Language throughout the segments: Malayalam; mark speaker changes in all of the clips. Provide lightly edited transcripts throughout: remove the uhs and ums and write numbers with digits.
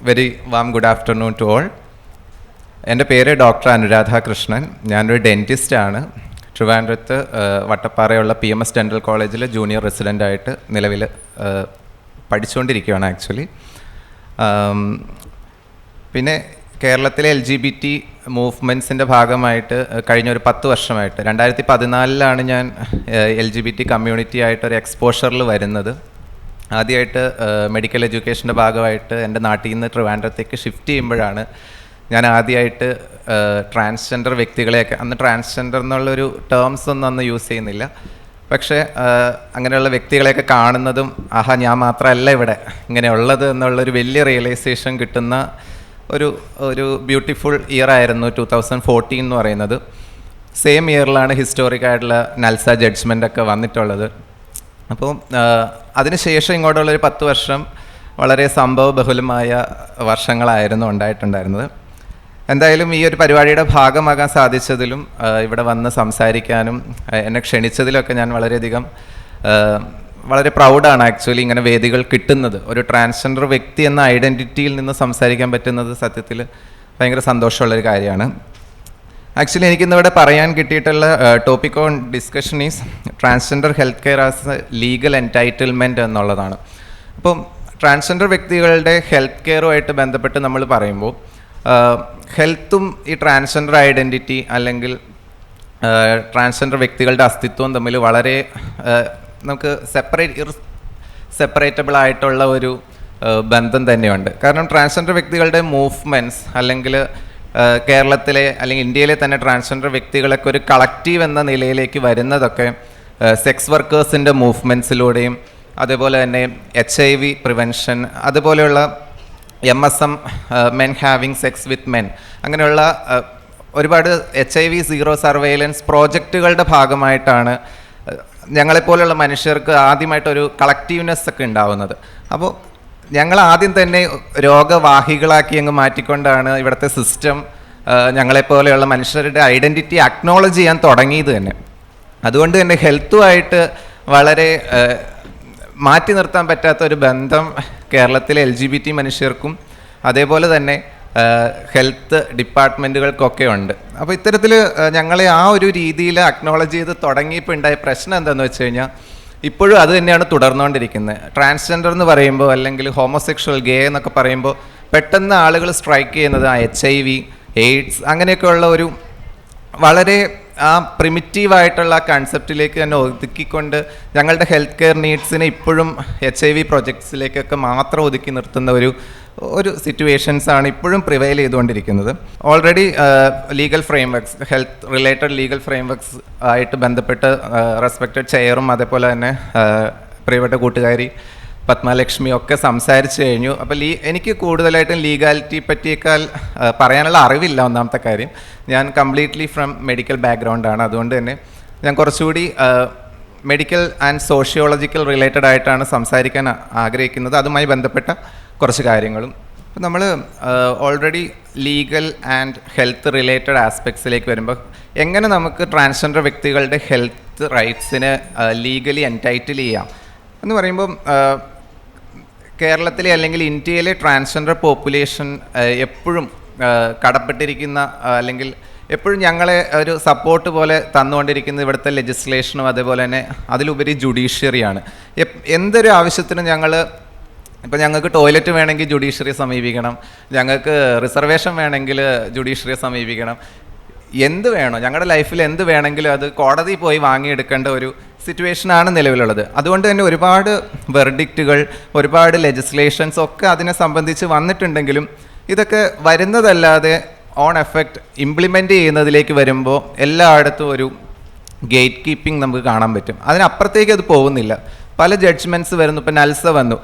Speaker 1: Very warm good afternoon to all. എൻ്റെ പേര് ഡോക്ടർ അനുരാധ കൃഷ്ണൻ. ഞാനൊരു ഡെൻറ്റിസ്റ്റാണ്. ട്രിവാൻഡ്രത്ത് വട്ടപ്പാറയുള്ള PMS ഡെൻ്റൽ കോളേജിൽ ജൂനിയർ റെസിഡൻ്റായിട്ട് നിലവിൽ പഠിച്ചുകൊണ്ടിരിക്കുകയാണ് ആക്ച്വലി. പിന്നെ കേരളത്തിലെ LGBT മൂവ്മെൻറ്റ്സിൻ്റെ ഭാഗമായിട്ട് കഴിഞ്ഞൊരു 10 വർഷമായിട്ട് 2014 ഞാൻ LGBT കമ്മ്യൂണിറ്റി ആയിട്ടൊരു എക്സ്പോഷറിൽ വരുന്നത്. ആദ്യമായിട്ട് മെഡിക്കൽ എഡ്യൂക്കേഷൻ്റെ ഭാഗമായിട്ട് എൻ്റെ നാട്ടിൽ നിന്ന് ട്രിവാൻഡ്രത്തേക്ക് ഷിഫ്റ്റ് ചെയ്യുമ്പോഴാണ് ഞാൻ ആദ്യമായിട്ട് ട്രാൻസ്ജെൻഡർ വ്യക്തികളെയൊക്കെ, അന്ന് ട്രാൻസ്ജെൻഡർ എന്നുള്ളൊരു ടേംസ് ഒന്നും അന്ന് യൂസ് ചെയ്യുന്നില്ല, പക്ഷേ അങ്ങനെയുള്ള വ്യക്തികളെയൊക്കെ കാണുന്നതും ആഹാ ഞാൻ മാത്രമല്ല ഇവിടെ ഇങ്ങനെയുള്ളത് എന്നുള്ളൊരു വലിയ റിയലൈസേഷൻ കിട്ടുന്ന ഒരു ബ്യൂട്ടിഫുൾ ഇയർ ആയിരുന്നു 2014 എന്ന് പറയുന്നത്. സെയിം ഇയറിലാണ് ഹിസ്റ്റോറിക്കായിട്ടുള്ള നൽസ ജഡ്ജ്മെൻ്റ് ഒക്കെ വന്നിട്ടുള്ളത്. അപ്പോൾ അതിനുശേഷം ഇങ്ങോട്ടുള്ളൊരു 10 വർഷം വളരെ സംഭവബഹുലമായ വർഷങ്ങളായിരുന്നു ഉണ്ടായിട്ടുണ്ടായിരുന്നത്. എന്തായാലും ഈ ഒരു പരിപാടിയുടെ ഭാഗമാകാൻ സാധിച്ചതിലും ഇവിടെ വന്ന് സംസാരിക്കാനും എന്നെ ക്ഷണിച്ചതിലൊക്കെ ഞാൻ വളരെയധികം വളരെ പ്രൗഡാണ് ആക്ച്വലി. ഇങ്ങനെ വേദികൾ കിട്ടുന്നത്, ഒരു ട്രാൻസ്ജെൻഡർ വ്യക്തി എന്ന ഐഡൻറ്റിറ്റിയിൽ നിന്ന് സംസാരിക്കാൻ പറ്റുന്നത് സത്യത്തിൽ ഭയങ്കര സന്തോഷമുള്ളൊരു കാര്യമാണ്. ആക്ച്വലി എനിക്കിന്നിവിടെ പറയാൻ കിട്ടിയിട്ടുള്ള topic on discussion is transgender health care as A legal entitlement എന്നുള്ളതാണ്. അപ്പം ട്രാൻസ്ജെൻഡർ വ്യക്തികളുടെ ഹെൽത്ത് കെയറുമായിട്ട് ബന്ധപ്പെട്ട് നമ്മൾ പറയുമ്പോൾ ഹെൽത്തും ഈ ട്രാൻസ്ജെൻഡർ ഐഡൻറ്റിറ്റി അല്ലെങ്കിൽ ട്രാൻസ്ജെൻഡർ വ്യക്തികളുടെ അസ്തിത്വം തമ്മിൽ വളരെ നമുക്ക് സെപ്പറേറ്റബിൾ ആയിട്ടുള്ള ഒരു ബന്ധം തന്നെയുണ്ട്. കാരണം ട്രാൻസ്ജെൻഡർ വ്യക്തികളുടെ മൂവ്മെൻറ്റ്സ് അല്ലെങ്കിൽ കേരളത്തിലെ അല്ലെങ്കിൽ ഇന്ത്യയിലെ തന്നെ ട്രാൻസ്ജെൻഡർ വ്യക്തികളൊക്കെ ഒരു കളക്റ്റീവ് എന്ന നിലയിലേക്ക് വരുന്നതൊക്കെ സെക്സ് വർക്കേഴ്സിൻ്റെ മൂവ്മെൻറ്റ്സിലൂടെയും അതേപോലെ തന്നെ HIV പ്രിവെൻഷൻ, അതുപോലെയുള്ള MSM മെൻ ഹാവിങ് സെക്സ് വിത്ത് മെൻ, അങ്ങനെയുള്ള ഒരുപാട് HIV സീറോ സർവൈലൻസ് പ്രോജക്റ്റുകളുടെ ഭാഗമായിട്ടാണ് ഞങ്ങളെപ്പോലെയുള്ള മനുഷ്യർക്ക് ആദ്യമായിട്ടൊരു കളക്റ്റീവ്നെസ് ഒക്കെ ഉണ്ടാവുന്നത്. അപ്പോൾ ഞങ്ങൾ ആദ്യം തന്നെ രോഗവാഹികളാക്കി അങ്ങ് മാറ്റിക്കൊണ്ടാണ് ഇവിടുത്തെ സിസ്റ്റം ഞങ്ങളെപ്പോലെയുള്ള മനുഷ്യരുടെ ഐഡൻറ്റിറ്റി അക്നോളജ് ചെയ്യാൻ തുടങ്ങിയത് തന്നെ. അതുകൊണ്ട് തന്നെ ഹെൽത്തുമായിട്ട് വളരെ മാറ്റി നിർത്താൻ പറ്റാത്ത ഒരു ബന്ധം കേരളത്തിലെ LGBT മനുഷ്യർക്കും അതേപോലെ തന്നെ ഹെൽത്ത് ഡിപ്പാർട്ട്മെൻറ്റുകൾക്കൊക്കെ ഉണ്ട്. അപ്പോൾ ഇത്തരത്തിൽ ഞങ്ങളെ ആ ഒരു രീതിയിൽ അക്നോളജ് ചെയ്ത് തുടങ്ങിയപ്പോൾ ഉണ്ടായ പ്രശ്നം എന്താണെന്ന് വെച്ച് കഴിഞ്ഞാൽ ഇപ്പോഴും അത് തന്നെയാണ് തുടർന്നുകൊണ്ടിരിക്കുന്നത്. ട്രാൻസ്ജെൻഡർ എന്ന് പറയുമ്പോൾ അല്ലെങ്കിൽ ഹോമോസെക്ഷൽ, ഗേ എന്നൊക്കെ പറയുമ്പോൾ പെട്ടെന്ന് ആളുകൾ സ്ട്രൈക്ക് ചെയ്യുന്നത് HIV, AIDS അങ്ങനെയൊക്കെയുള്ള ഒരു വളരെ ആ പ്രിമിറ്റീവായിട്ടുള്ള കൺസെപ്റ്റിലേക്ക് തന്നെ ഒതുക്കിക്കൊണ്ട് ഞങ്ങളുടെ ഹെൽത്ത് കെയർ നീഡ്സിനെ ഇപ്പോഴും HIV പ്രൊജക്ട്സിലേക്കൊക്കെ മാത്രം ഒതുക്കി നിർത്തുന്ന ഒരു സിറ്റുവേഷൻസാണ് ഇപ്പോഴും പ്രിവെയിൽ ചെയ്തുകൊണ്ടിരിക്കുന്നത്. Already legal frameworks, health related legal frameworks ആയിട്ട് ബന്ധപ്പെട്ട് റെസ്പെക്റ്റഡ് ചെയറും അതേപോലെ തന്നെ പ്രിയപ്പെട്ട കൂട്ടുകാരി പത്മലക്ഷ്മി ഒക്കെ സംസാരിച്ചു കഴിഞ്ഞു. അപ്പോൾ എനിക്ക് കൂടുതലായിട്ടും ലീഗാലിറ്റി പറ്റിയേക്കാൾ പറയാനുള്ള അറിവില്ല. ഒന്നാമത്തെ കാര്യം, ഞാൻ കംപ്ലീറ്റ്ലി ഫ്രം മെഡിക്കൽ ബാക്ക്ഗ്രൗണ്ടാണ്. അതുകൊണ്ട് തന്നെ ഞാൻ കുറച്ചുകൂടി മെഡിക്കൽ ആൻഡ് സോഷ്യോളജിക്കൽ റിലേറ്റഡ് ആയിട്ടാണ് സംസാരിക്കാൻ ആഗ്രഹിക്കുന്നത്, അതുമായി ബന്ധപ്പെട്ട കുറച്ച് കാര്യങ്ങളും. അപ്പോൾ നമ്മൾ already legal and health related ആസ്പെക്ട്സിലേക്ക് വരുമ്പോൾ എങ്ങനെ നമുക്ക് ട്രാൻസ്ജെൻഡർ വ്യക്തികളുടെ ഹെൽത്ത് റൈറ്റ്സിനെ ലീഗലി എൻറ്റൈറ്റിൽ ചെയ്യാം എന്ന് പറയുമ്പം കേരളത്തിലെ അല്ലെങ്കിൽ ഇന്ത്യയിലെ ട്രാൻസ്ജെൻഡർ പോപ്പുലേഷൻ എപ്പോഴും കടപ്പെട്ടിരിക്കുന്ന അല്ലെങ്കിൽ എപ്പോഴും ഞങ്ങളെ ഒരു സപ്പോർട്ട് പോലെ തന്നുകൊണ്ടിരിക്കുന്ന ഇവിടുത്തെ ലെജിസ്ലേഷനും അതേപോലെ തന്നെ അതിലുപരി ജുഡീഷ്യറിയാണ്. എന്തൊരു ആവശ്യത്തിനും ഇപ്പോൾ ഞങ്ങൾക്ക് ടോയ്ലറ്റ് വേണമെങ്കിൽ ജുഡീഷ്യറിയെ സമീപിക്കണം, ഞങ്ങൾക്ക് റിസർവേഷൻ വേണമെങ്കിൽ ജുഡീഷ്യറിയെ സമീപിക്കണം, എന്ത് വേണോ ഞങ്ങളുടെ ലൈഫിൽ എന്ത് വേണമെങ്കിലും അത് കോടതി പോയി വാങ്ങിയെടുക്കേണ്ട ഒരു സിറ്റുവേഷനാണ് നിലവിലുള്ളത്. അതുകൊണ്ട് തന്നെ ഒരുപാട് വെർഡിക്റ്റുകൾ, ഒരുപാട് ലെജിസ്ലേഷൻസ് ഒക്കെ അതിനെ സംബന്ധിച്ച് വന്നിട്ടുണ്ടെങ്കിലും ഇതൊക്കെ വരുന്നതല്ലാതെ ഓൺ എഫക്റ്റ് ഇംപ്ലിമെൻ്റ് ചെയ്യുന്നതിലേക്ക് വരുമ്പോൾ എല്ലായിടത്തും ഒരു ഗേറ്റ് കീപ്പിംഗ് നമുക്ക് കാണാൻ പറ്റും. അതിനപ്പുറത്തേക്ക് അത് പോകുന്നില്ല. പല ജഡ്ജ്മെൻറ്റ്സ് വരുന്നു. ഇപ്പോൾ നൽസ വന്നു,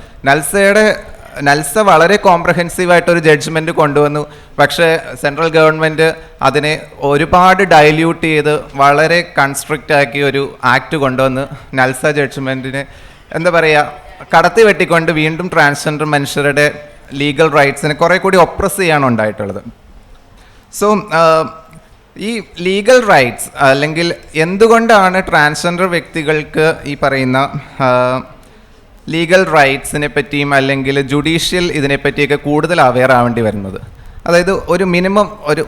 Speaker 1: നൽസ വളരെ കോംപ്രഹെൻസീവായിട്ടൊരു ജഡ്ജ്മെൻറ്റ് കൊണ്ടുവന്നു. പക്ഷേ സെൻട്രൽ ഗവൺമെൻറ് അതിനെ ഒരുപാട് ഡൈല്യൂട്ട് ചെയ്ത് വളരെ കൺസ്ട്രിക്റ്റ് ആക്കി ഒരു ആക്ട് കൊണ്ടുവന്ന് നൽസ ജഡ്ജ്മെൻറ്റിനെ എന്താ പറയുക കടത്തി വെട്ടിക്കൊണ്ട് വീണ്ടും ട്രാൻസ്ജെൻഡർ മനുഷ്യരുടെ ലീഗൽ റൈറ്റ്സിനെ കുറേ കൂടി ഒപ്രസ് ചെയ്യാണ് ഉണ്ടായിട്ടുള്ളത്. സോ ഈ ലീഗൽ റൈറ്റ്സ് അല്ലെങ്കിൽ എന്തുകൊണ്ടാണ് ട്രാൻസ്ജെൻഡർ വ്യക്തികൾക്ക് ഈ പറയുന്ന ലീഗൽ റൈറ്റ്സിനെ പറ്റിയും അല്ലെങ്കിൽ ജുഡീഷ്യൽ ഇതിനെപ്പറ്റിയൊക്കെ കൂടുതൽ അവെയർ ആവേണ്ടി വരുന്നത്. അതായത് ഒരു മിനിമം ഒരു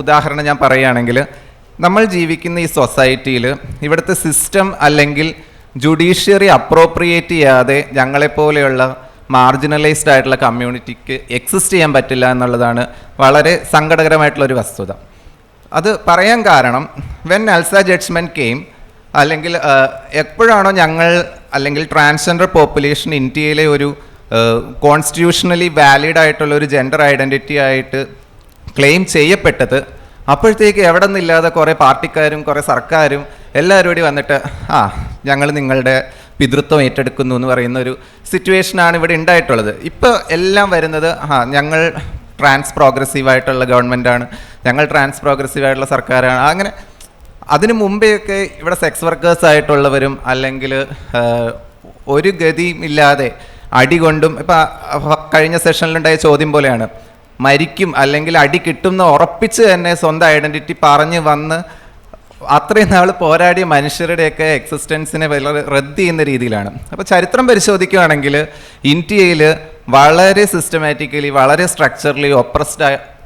Speaker 1: ഉദാഹരണം ഞാൻ പറയുകയാണെങ്കിൽ, നമ്മൾ ജീവിക്കുന്ന ഈ സൊസൈറ്റിയിൽ ഇവിടുത്തെ സിസ്റ്റം അല്ലെങ്കിൽ ജുഡീഷ്യറി അപ്രോപ്രിയേറ്റ് ചെയ്യാതെ ഞങ്ങളെപ്പോലെയുള്ള മാർജിനലൈസ്ഡ് ആയിട്ടുള്ള കമ്മ്യൂണിറ്റിക്ക് എക്സിസ്റ്റ് ചെയ്യാൻ പറ്റില്ല എന്നുള്ളതാണ് വളരെ സങ്കടകരമായിട്ടുള്ളൊരു വസ്തുത. അത് പറയാൻ കാരണം, വെൻ അൽസ ജഡ്ജ്മെൻറ്റ് കെയിം, അല്ലെങ്കിൽ എപ്പോഴാണോ ഞങ്ങൾ അല്ലെങ്കിൽ ട്രാൻസ്ജെൻഡർ പോപ്പുലേഷൻ ഇന്ത്യയിലെ ഒരു കോൺസ്റ്റിറ്റ്യൂഷണലി വാലിഡ് ആയിട്ടുള്ള ഒരു ജെൻഡർ ഐഡൻറ്റിറ്റി ആയിട്ട് ക്ലെയിം ചെയ്യപ്പെട്ടത്, അപ്പോഴത്തേക്ക് എവിടെ നിന്നില്ലാതെ കുറേ പാർട്ടിക്കാരും കുറേ സർക്കാരും എല്ലാവരും കൂടി വന്നിട്ട് ഞങ്ങൾ നിങ്ങളുടെ പിതൃത്വം ഏറ്റെടുക്കുന്നു എന്ന് പറയുന്ന ഒരു സിറ്റുവേഷനാണ് ഇവിടെ ഉണ്ടായിട്ടുള്ളത്. ഇപ്പോൾ എല്ലാം വരുന്നത് ഞങ്ങൾ ട്രാൻസ് പ്രോഗ്രസീവായിട്ടുള്ള ഗവൺമെൻറ്റാണ്, ഞങ്ങൾ ട്രാൻസ് പ്രോഗ്രസീവായിട്ടുള്ള സർക്കാരാണ്. അങ്ങനെ അതിനു മുമ്പെയൊക്കെ ഇവിടെ സെക്സ് വർക്കേഴ്സ് ആയിട്ടുള്ളവരും അല്ലെങ്കിൽ ഒരു ഗതിയും ഇല്ലാതെ അടികൊണ്ടും, ഇപ്പം കഴിഞ്ഞ സെഷനിലുണ്ടായ ചോദ്യം പോലെയാണ്, മരിക്കും അല്ലെങ്കിൽ അടി കിട്ടുമെന്ന് ഉറപ്പിച്ച് തന്നെ സ്വന്തം ഐഡൻറ്റിറ്റി പറഞ്ഞ് വന്ന് അത്രയും നാൾ പോരാടിയ മനുഷ്യരുടെയൊക്കെ എക്സിസ്റ്റൻസിനെ വളരെ റദ്ദ് ചെയ്യുന്ന രീതിയിലാണ്. അപ്പോൾ ചരിത്രം പരിശോധിക്കുകയാണെങ്കിൽ ഇന്ത്യയിൽ വളരെ സിസ്റ്റമാറ്റിക്കലി വളരെ സ്ട്രക്ചറലി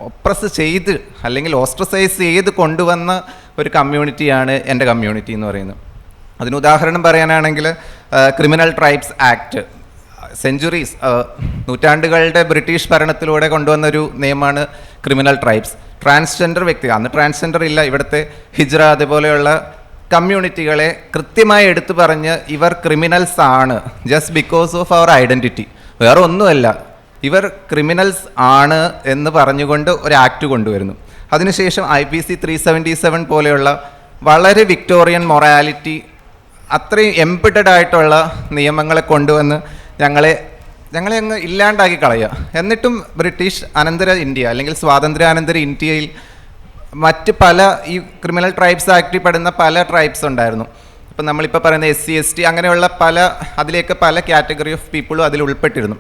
Speaker 1: ഒപ്രസ് ചെയ്ത് അല്ലെങ്കിൽ ഓസ്ട്രസൈസ് ചെയ്ത് കൊണ്ടുവന്ന ഒരു കമ്മ്യൂണിറ്റിയാണ് എൻ്റെ കമ്മ്യൂണിറ്റി എന്ന് പറയുന്നത്. അതിന് ഉദാഹരണം പറയാനാണെങ്കിൽ ക്രിമിനൽ ട്രൈബ്സ് ആക്ട്, സെഞ്ചുറീസ് നൂറ്റാണ്ടുകളുടെ ബ്രിട്ടീഷ് ഭരണത്തിലൂടെ കൊണ്ടുവന്നൊരു നിയമമാണ് ക്രിമിനൽ ട്രൈബ്സ്. ട്രാൻസ്ജെൻഡർ വ്യക്തി, അന്ന് ട്രാൻസ്ജെൻഡർ ഇല്ല, ഇവിടുത്തെ ഹിജ്റ അതുപോലെയുള്ള കമ്മ്യൂണിറ്റികളെ കൃത്യമായി എടുത്തു പറഞ്ഞ് ഇവർ ക്രിമിനൽസ് ആണ് ജസ്റ്റ് ബിക്കോസ് ഓഫ് അവർ ഐഡൻറ്റിറ്റി, വേറെ ഒന്നുമല്ല, ഇവർ ക്രിമിനൽസ് ആണ് എന്ന് പറഞ്ഞുകൊണ്ട് ഒരു ആക്ട് കൊണ്ടുവരുന്നു. അതിനുശേഷം IPC 377 പോലെയുള്ള വളരെ വിക്ടോറിയൻ മൊറാലിറ്റി അത്രയും എംബഡഡ് ആയിട്ടുള്ള നിയമങ്ങളെ കൊണ്ടുവന്ന് ഞങ്ങളെ അങ്ങ് ഇല്ലാണ്ടാക്കി കളയുക. എന്നിട്ടും ബ്രിട്ടീഷ് അനന്തര ഇന്ത്യ അല്ലെങ്കിൽ സ്വാതന്ത്ര്യാനന്തര ഇന്ത്യയിൽ മറ്റ് പല ഈ ക്രിമിനൽ ട്രൈബ്സ് ആക്ടിൽ പെടുന്ന പല ട്രൈബ്സ് ഉണ്ടായിരുന്നു. ഇപ്പം നമ്മളിപ്പോൾ പറയുന്ന SC ST അങ്ങനെയുള്ള അതിലേക്ക് പല കാറ്റഗറി ഓഫ് പീപ്പിളും അതിൽ ഉൾപ്പെട്ടിരുന്നു.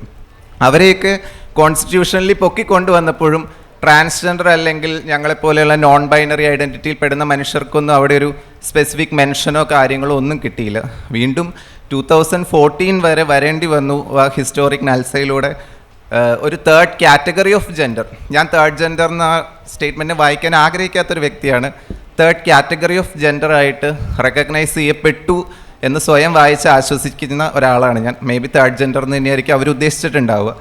Speaker 1: അവരെയൊക്കെ കോൺസ്റ്റിറ്റ്യൂഷനിൽ പൊക്കിക്കൊണ്ടുവന്നപ്പോഴും ട്രാൻസ്ജെൻഡർ അല്ലെങ്കിൽ ഞങ്ങളെപ്പോലെയുള്ള നോൺ ബൈനറി ഐഡൻറ്റിറ്റിയിൽ പെടുന്ന മനുഷ്യർക്കൊന്നും അവിടെ ഒരു സ്പെസിഫിക് മെൻഷനോ കാര്യങ്ങളോ ഒന്നും കിട്ടിയില്ല. വീണ്ടും 2014 വരെ വരേണ്ടി വന്നു ഹിസ്റ്റോറിക് നൽസയിലൂടെ ഒരു തേർഡ് കാറ്റഗറി ഓഫ് ജെൻഡർ. ഞാൻ തേർഡ് ജെൻഡർ എന്ന സ്റ്റേറ്റ്മെൻറ്റ് വായിക്കാൻ ആഗ്രഹിക്കാത്തൊരു വ്യക്തിയാണ്. തേർഡ് കാറ്റഗറി ഓഫ് ജെൻഡർ ആയിട്ട് റെക്കഗ്നൈസ് ചെയ്യപ്പെട്ടു എന്ന് സ്വയം വായിച്ച് ആശ്വസിക്കുന്ന ഒരാളാണ് ഞാൻ. മേ ബി തേർഡ് ജെൻഡർ എന്ന് തന്നെയായിരിക്കും അവർ ഉദ്ദേശിച്ചിട്ടുണ്ടാവുക.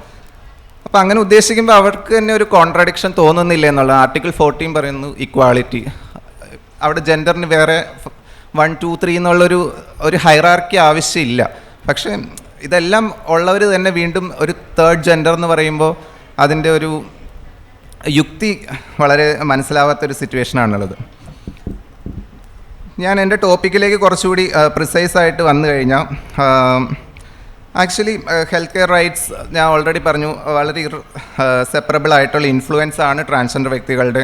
Speaker 1: അപ്പോൾ അങ്ങനെ ഉദ്ദേശിക്കുമ്പോൾ അവർക്ക് തന്നെ ഒരു കോൺട്രഡിക്ഷൻ തോന്നുന്നില്ല എന്നുള്ളത്. ആർട്ടിക്കിൾ 14 പറയുന്നു ഇക്വാളിറ്റി, അവിടെ ജെൻഡറിന് വേറെ 1, 2, 3 എന്നുള്ളൊരു ഹൈറാർക്കി ആവശ്യമില്ല. പക്ഷേ ഇതെല്ലാം ഉള്ളവർ തന്നെ വീണ്ടും ഒരു തേർഡ് ജെൻഡർ എന്ന് പറയുമ്പോൾ അതിൻ്റെ ഒരു യുക്തി വളരെ മനസ്സിലാവാത്തൊരു സിറ്റുവേഷനാണുള്ളത്. ഞാൻ എൻ്റെ ടോപ്പിക്കിലേക്ക് കുറച്ചുകൂടി പ്രിസൈസായിട്ട് വന്നു കഴിഞ്ഞാൽ, ആക്ച്വലി ഹെൽത്ത് കെയർ റൈറ്റ്സ് ഞാൻ ഓൾറെഡി പറഞ്ഞു വളരെ സെപ്പറബിൾ ആയിട്ടുള്ള ഇൻഫ്ലുവൻസ് ആണ് ട്രാൻസ്ജെൻഡർ വ്യക്തികളുടെ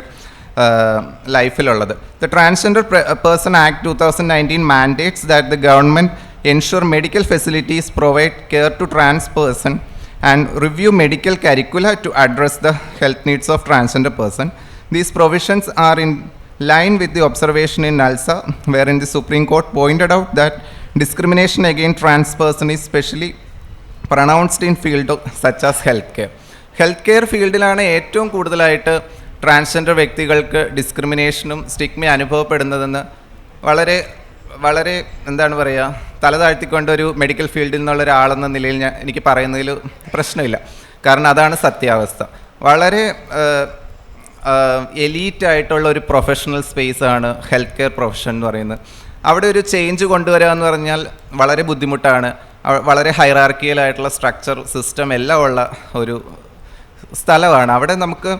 Speaker 1: ലൈഫിലുള്ളത്. The Transgender Person Act 2019 mandates that the government ensure medical facilities provide care to trans person and review medical curricula to address the health needs of transgender person. These provisions are in line with the observation in NALSA, wherein the Supreme Court pointed out that discrimination against trans person is especially pronounced in field such as healthcare. Health ഫീൽഡിലാണ് ഏറ്റവും കൂടുതലായിട്ട് ട്രാൻസ്ജെൻഡർ വ്യക്തികൾക്ക് ഡിസ്ക്രിമിനേഷനും സ്റ്റിഗ്മയും അനുഭവപ്പെടുന്നതെന്ന് വളരെ വളരെ എന്താണ് പറയുക, തല താഴ്ത്തിക്കൊണ്ടൊരു മെഡിക്കൽ ഫീൽഡിൽ നിന്നുള്ള ഒരാളെന്ന നിലയിൽ എനിക്ക് പറയുന്നതിൽ പ്രശ്നമില്ല. കാരണം അതാണ് സത്യാവസ്ഥ. വളരെ എലീറ്റായിട്ടുള്ള ഒരു പ്രൊഫഷണൽ സ്പേസാണ് ഹെൽത്ത് കെയർ പ്രൊഫഷൻ എന്ന് പറയുന്നത്. അവിടെ ഒരു ചേഞ്ച് കൊണ്ടുവരിക എന്ന് പറഞ്ഞാൽ വളരെ ബുദ്ധിമുട്ടാണ്. വളരെ ഹൈറാർക്കിയലായിട്ടുള്ള സ്ട്രക്ചർ സിസ്റ്റം എല്ലാം ഉള്ള ഒരു സ്ഥലമാണ്. അവിടെ നമുക്ക്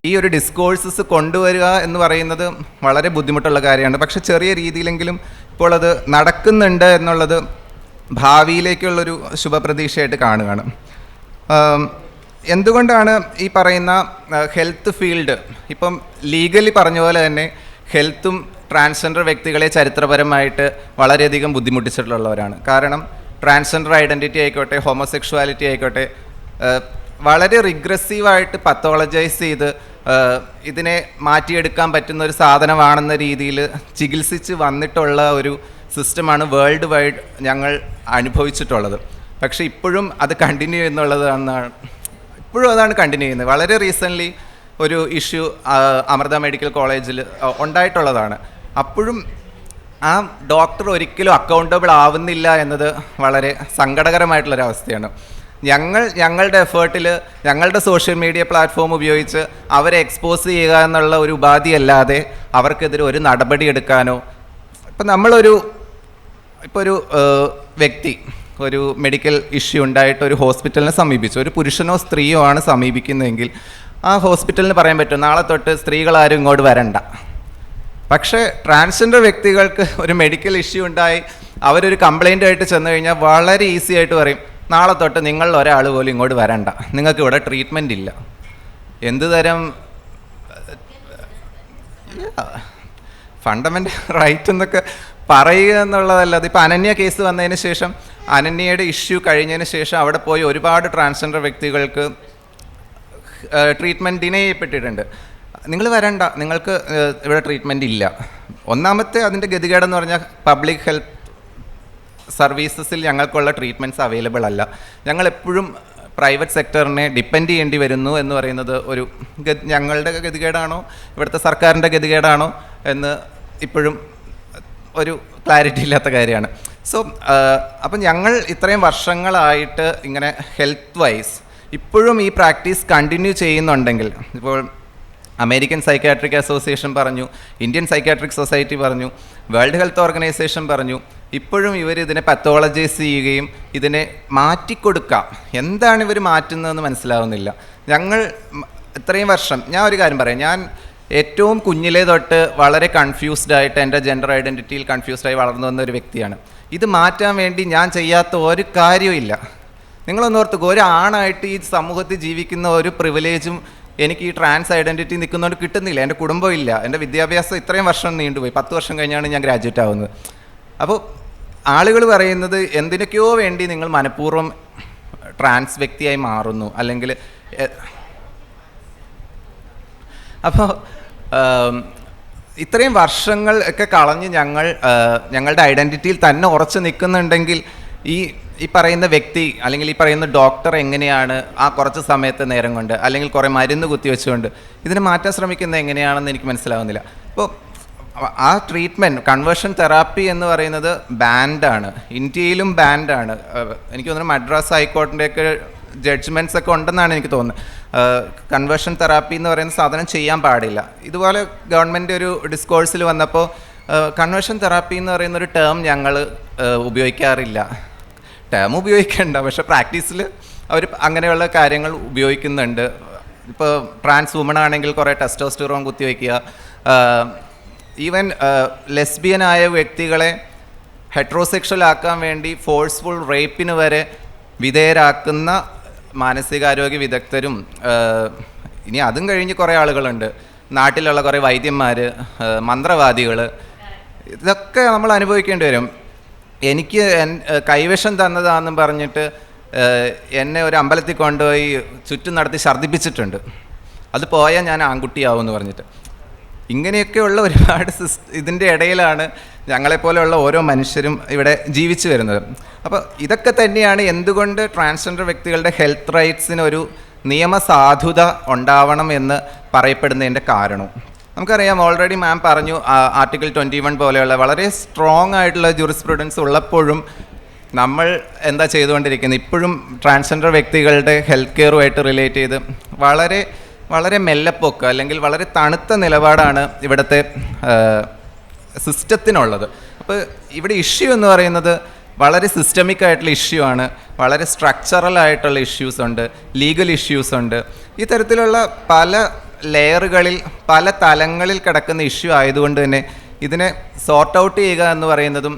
Speaker 1: ഈ ഒരു ഡിസ്കോഴ്സസ് കൊണ്ടുവരിക എന്ന് പറയുന്നത് വളരെ ബുദ്ധിമുട്ടുള്ള കാര്യമാണ്. പക്ഷെ ചെറിയ രീതിയിലെങ്കിലും ഇപ്പോൾ അത് നടക്കുന്നുണ്ട് എന്നുള്ളത് ഭാവിയിലേക്കുള്ളൊരു ശുഭപ്രതീക്ഷയായിട്ട് കാണുകയാണ്. എന്തുകൊണ്ടാണ് ഈ പറയുന്ന ഹെൽത്ത് ഫീൽഡ്, ഇപ്പം ലീഗലി പറഞ്ഞ പോലെ തന്നെ ഹെൽത്തും ട്രാൻസ്ജെൻഡർ വ്യക്തികളെ ചരിത്രപരമായിട്ട് വളരെയധികം ബുദ്ധിമുട്ടിച്ചിട്ടുള്ളവരാണ്. കാരണം ട്രാൻസ്ജെൻഡർ ഐഡൻറ്റിറ്റി ആയിക്കോട്ടെ, ഹോമോസെക്ഷുവാലിറ്റി ആയിക്കോട്ടെ, വളരെ റിഗ്രസീവായിട്ട് പത്തോളജൈസ് ചെയ്ത് ഇതിനെ മാറ്റിയെടുക്കാൻ പറ്റുന്ന ഒരു സാധനമാണെന്ന രീതിയിൽ ചികിത്സിച്ച് വന്നിട്ടുള്ള ഒരു സിസ്റ്റമാണ് വേൾഡ് വൈഡ് ഞങ്ങൾ അനുഭവിച്ചിട്ടുള്ളത്. പക്ഷേ ഇപ്പോഴും അത് കണ്ടിന്യൂ എന്നുള്ളതാണ്, ഇപ്പോഴും അതാണ് കണ്ടിന്യൂ ചെയ്യുന്നത്. വളരെ റീസെൻ്റ്ലി ഒരു ഇഷ്യൂ അമൃത മെഡിക്കൽ കോളേജിൽ ഉണ്ടായിട്ടുള്ളതാണ്. അപ്പോഴും ആ ഡോക്ടർ ഒരിക്കലും അക്കൗണ്ടബിൾ ആവുന്നില്ല എന്നത് വളരെ സങ്കടകരമായിട്ടുള്ളൊരവസ്ഥയാണ്. ഞങ്ങളുടെ എഫേർട്ടിൽ, ഞങ്ങളുടെ സോഷ്യൽ മീഡിയ പ്ലാറ്റ്ഫോം ഉപയോഗിച്ച് അവരെ എക്സ്പോസ് ചെയ്യുക എന്നുള്ള ഒരു ഉപാധിയല്ലാതെ അവർക്കെതിരെ ഒരു നടപടി എടുക്കാനോ, ഇപ്പം ഒരു വ്യക്തി ഒരു മെഡിക്കൽ ഇഷ്യൂ ഉണ്ടായിട്ട് ഒരു ഹോസ്പിറ്റലിനെ സമീപിച്ചു, ഒരു പുരുഷനോ സ്ത്രീയോ ആണ് സമീപിക്കുന്നതെങ്കിൽ ആ ഹോസ്പിറ്റലിന് പറയാൻ പറ്റും നാളെ തൊട്ട് സ്ത്രീകളാരും ഇങ്ങോട്ട് വരണ്ട. പക്ഷേ ട്രാൻസ്ജെൻഡർ വ്യക്തികൾക്ക് ഒരു മെഡിക്കൽ ഇഷ്യൂ ഉണ്ടായി അവരൊരു കംപ്ലൈൻ്റ് ആയിട്ട് ചെന്ന് കഴിഞ്ഞാൽ വളരെ ഈസി ആയിട്ട് പറയും നാളെ തൊട്ട് നിങ്ങളിൽ ഒരാൾ പോലും ഇങ്ങോട്ട് വരണ്ട, നിങ്ങൾക്ക് ഇവിടെ ട്രീറ്റ്മെൻ്റ് ഇല്ല. എന്ത് തരം ഫണ്ടമെൻ്റൽ റൈറ്റ് എന്നൊക്കെ പറയുക എന്നുള്ളതല്ലാതെ, ഇപ്പോൾ അനന്യ കേസ് വന്നതിന് ശേഷം, അനന്യയുടെ ഇഷ്യൂ കഴിഞ്ഞതിന് ശേഷം അവിടെ പോയി ഒരുപാട് ട്രാൻസ്ജെൻഡർ വ്യക്തികൾക്ക് ട്രീറ്റ്മെൻറ്റ് ഡിനേ ചെയ്യപ്പെട്ടിട്ടുണ്ട്. നിങ്ങൾ വരണ്ട, നിങ്ങൾക്ക് ഇവിടെ ട്രീറ്റ്മെൻറ്റ് ഇല്ല. ഒന്നാമത്തെ അതിൻ്റെ ഗതികേടെന്ന് പറഞ്ഞാൽ പബ്ലിക് ഹെൽത്ത് സർവീസസിൽ ഞങ്ങൾക്കുള്ള ട്രീറ്റ്മെൻറ്റ്സ് അവൈലബിൾ അല്ല. ഞങ്ങളെപ്പോഴും പ്രൈവറ്റ് സെക്ടറിനെ ഡിപ്പെൻഡ് ചെയ്യേണ്ടി വരുന്നു എന്ന് പറയുന്നത് ഒരു ഞങ്ങളുടെ ഗതികേടാണോ ഇവിടുത്തെ സർക്കാരിൻ്റെ ഗതികേടാണോ എന്ന് ഇപ്പോഴും ഒരു ക്ലാരിറ്റി ഇല്ലാത്ത കാര്യമാണ്. സോ അപ്പം ഞങ്ങൾ ഇത്രയും വർഷങ്ങളായിട്ട് ഇങ്ങനെ ഹെൽത്ത് വൈസ് ഇപ്പോഴും ഈ പ്രാക്ടീസ് കണ്ടിന്യൂ ചെയ്യുന്നുണ്ടെങ്കിൽ, ഇപ്പോൾ അമേരിക്കൻ സൈക്യാട്രിക് അസോസിയേഷൻ പറഞ്ഞു, ഇന്ത്യൻ സൈക്യാട്രിക് സൊസൈറ്റി പറഞ്ഞു, വേൾഡ് ഹെൽത്ത് ഓർഗനൈസേഷൻ പറഞ്ഞു, ഇപ്പോഴും ഇവർ ഇതിനെ പത്തോളജൈസ് ചെയ്യുകയും ഇതിനെ മാറ്റിക്കൊടുക്കാം, എന്താണ് ഇവർ മാറ്റുന്നതെന്ന് മനസ്സിലാവുന്നില്ല. ഞങ്ങൾ ഇത്രയും വർഷം, ഞാൻ ഒരു കാര്യം പറയാം, ഞാൻ ഏറ്റവും കുഞ്ഞിലേ തൊട്ട് വളരെ കൺഫ്യൂസ്ഡ് ആയിട്ട് എൻ്റെ ജെൻഡർ ഐഡൻറ്റിറ്റിയിൽ കൺഫ്യൂസ്ഡായി വളർന്നു വന്ന ഒരു വ്യക്തിയാണ്. ഇത് മാറ്റാൻ വേണ്ടി ഞാൻ ചെയ്യാത്ത ഒരു കാര്യവും. നിങ്ങളൊന്നോർത്തുക, ഒരു ആണായിട്ട് ഈ സമൂഹത്തിൽ ജീവിക്കുന്ന ഒരു പ്രിവിലേജും എനിക്ക് ഈ ട്രാൻസ് ഐഡൻറ്റിറ്റി നിൽക്കുന്നതുകൊണ്ട് കിട്ടുന്നില്ല. എൻ്റെ കുടുംബം ഇല്ല, എൻ്റെ വിദ്യാഭ്യാസം ഇത്രയും വർഷം നീണ്ടുപോയി, 10 വർഷം കഴിഞ്ഞാണ് ഞാൻ ഗ്രാജുവേറ്റ് ആവുന്നത്. അപ്പോൾ ആളുകൾ പറയുന്നത് എന്തിനൊക്കെയോ വേണ്ടി നിങ്ങൾ മനഃപൂർവ്വം ട്രാൻസ് വ്യക്തിയായി മാറുന്നു, അല്ലെങ്കിൽ അപ്പോൾ ഇത്രയും വർഷങ്ങൾ ഒക്കെ കളഞ്ഞ് ഞങ്ങളുടെ ഐഡൻറ്റിറ്റിയിൽ തന്നെ ഉറച്ചു നിൽക്കുന്നുണ്ടെങ്കിൽ ഈ പറയുന്ന വ്യക്തി അല്ലെങ്കിൽ ഈ പറയുന്ന ഡോക്ടർ എങ്ങനെയാണ് ആ കുറച്ച് സമയത്തെ നേരം കൊണ്ട് അല്ലെങ്കിൽ കുറേ മരുന്ന് കുത്തിവെച്ചുകൊണ്ട് ഇതിനെ മാറ്റാൻ ശ്രമിക്കുന്നത് എങ്ങനെയാണെന്ന് എനിക്ക് മനസ്സിലാവുന്നില്ല. അപ്പോൾ ആ ട്രീറ്റ്മെൻറ്റ് കൺവേർഷൻ തെറാപ്പി എന്ന് പറയുന്നത് ബാൻഡാണ്, ഇന്ത്യയിലും ബാൻഡാണ്. എനിക്ക് തോന്നുന്നു മദ്രാസ് ഹൈക്കോർട്ടിൻ്റെയൊക്കെ ജഡ്ജ്മെൻറ്റ്സ് ഒക്കെ ഉണ്ടെന്നാണ് എനിക്ക് തോന്നുന്നത്. കൺവേർഷൻ തെറാപ്പി എന്ന് പറയുന്ന സാധനം ചെയ്യാൻ പാടില്ല. ഇതുപോലെ ഗവൺമെൻറ് ഒരു ഡിസ്കോഴ്സിൽ വന്നപ്പോൾ കൺവേർഷൻ തെറാപ്പി എന്ന് പറയുന്നൊരു ടേം ഞങ്ങൾ ഉപയോഗിക്കാറില്ല. ടേം ഉപയോഗിക്കേണ്ട, പക്ഷേ പ്രാക്ടീസിൽ അവർ അങ്ങനെയുള്ള കാര്യങ്ങൾ ഉപയോഗിക്കുന്നുണ്ട്. ഇപ്പോൾ ട്രാൻസ് വുമൺ ആണെങ്കിൽ കുറേ ടെസ്റ്റോസ്റ്റെറോൺ കുത്തിവയ്ക്കുക, ഈവൻ ലെസ്ബിയനായ വ്യക്തികളെ ഹെട്രോസെക്ഷൽ ആക്കാൻ വേണ്ടി ഫോഴ്സ്ഫുൾ റേപ്പിന് വരെ വിധേയരാക്കുന്ന മാനസികാരോഗ്യ വിദഗ്ധരും, ഇനി അതും കഴിഞ്ഞ് കുറേ ആളുകളുണ്ട്, നാട്ടിലുള്ള കുറേ വൈദ്യന്മാർ, മന്ത്രവാദികൾ, ഇതൊക്കെ നമ്മൾ അനുഭവിക്കേണ്ടി വരും. എനിക്ക് കൈവശം തന്നതാണെന്നും പറഞ്ഞിട്ട് എന്നെ ഒരു അമ്പലത്തിൽ കൊണ്ടുപോയി ചുറ്റും നടത്തി ഛർദ്ദിപ്പിച്ചിട്ടുണ്ട്. അത് പോയാൽ ഞാൻ ആൺകുട്ടിയാവുമെന്ന് പറഞ്ഞിട്ട്. ഇങ്ങനെയൊക്കെയുള്ള ഒരുപാട് ഇതിൻ്റെ ഇടയിലാണ് ഞങ്ങളെപ്പോലെയുള്ള ഓരോ മനുഷ്യരും ഇവിടെ ജീവിച്ചു വരുന്നത്. അപ്പോൾ ഇതൊക്കെ തന്നെയാണ് എന്തുകൊണ്ട് ട്രാൻസ്ജെൻഡർ വ്യക്തികളുടെ ഹെൽത്ത് റൈറ്റ്സിന് ഒരു നിയമസാധുത ഉണ്ടാവണം എന്ന് പറയപ്പെടുന്നതിൻ്റെ കാരണവും. നമുക്കറിയാം, ഓൾറെഡി മാം പറഞ്ഞു, ആർട്ടിക്കിൾ 21 പോലെയുള്ള വളരെ സ്ട്രോങ് ആയിട്ടുള്ള ജൂറിസ്പ്രുഡൻസ് ഉള്ളപ്പോഴും നമ്മൾ എന്താ ചെയ്തുകൊണ്ടിരിക്കുന്നത്, ഇപ്പോഴും ട്രാൻസ്ജെൻഡർ വ്യക്തികളുടെ ഹെൽത്ത് കെയറുമായിട്ട് റിലേറ്റ് ചെയ്ത് വളരെ വളരെ മെല്ലെപ്പൊക്ക് അല്ലെങ്കിൽ വളരെ തണുത്ത നിലപാടാണ് ഇവിടുത്തെ സിസ്റ്റത്തിനുള്ളത്. അപ്പോൾ ഇവിടെ ഇഷ്യൂ എന്ന് പറയുന്നത് വളരെ സിസ്റ്റമിക് ആയിട്ടുള്ള ഇഷ്യൂ ആണ്, വളരെ സ്ട്രക്ചറൽ ആയിട്ടുള്ള ഇഷ്യൂസ് ഉണ്ട്, ലീഗൽ ഇഷ്യൂസ് ഉണ്ട്. ഈ തരത്തിലുള്ള പല ലെയറുകളിൽ പല തലങ്ങളിൽ കിടക്കുന്ന ഇഷ്യൂ ആയതുകൊണ്ട് തന്നെ ഇതിനെ സോർട്ട് ഔട്ട് ചെയ്യുക എന്ന് പറയുന്നതും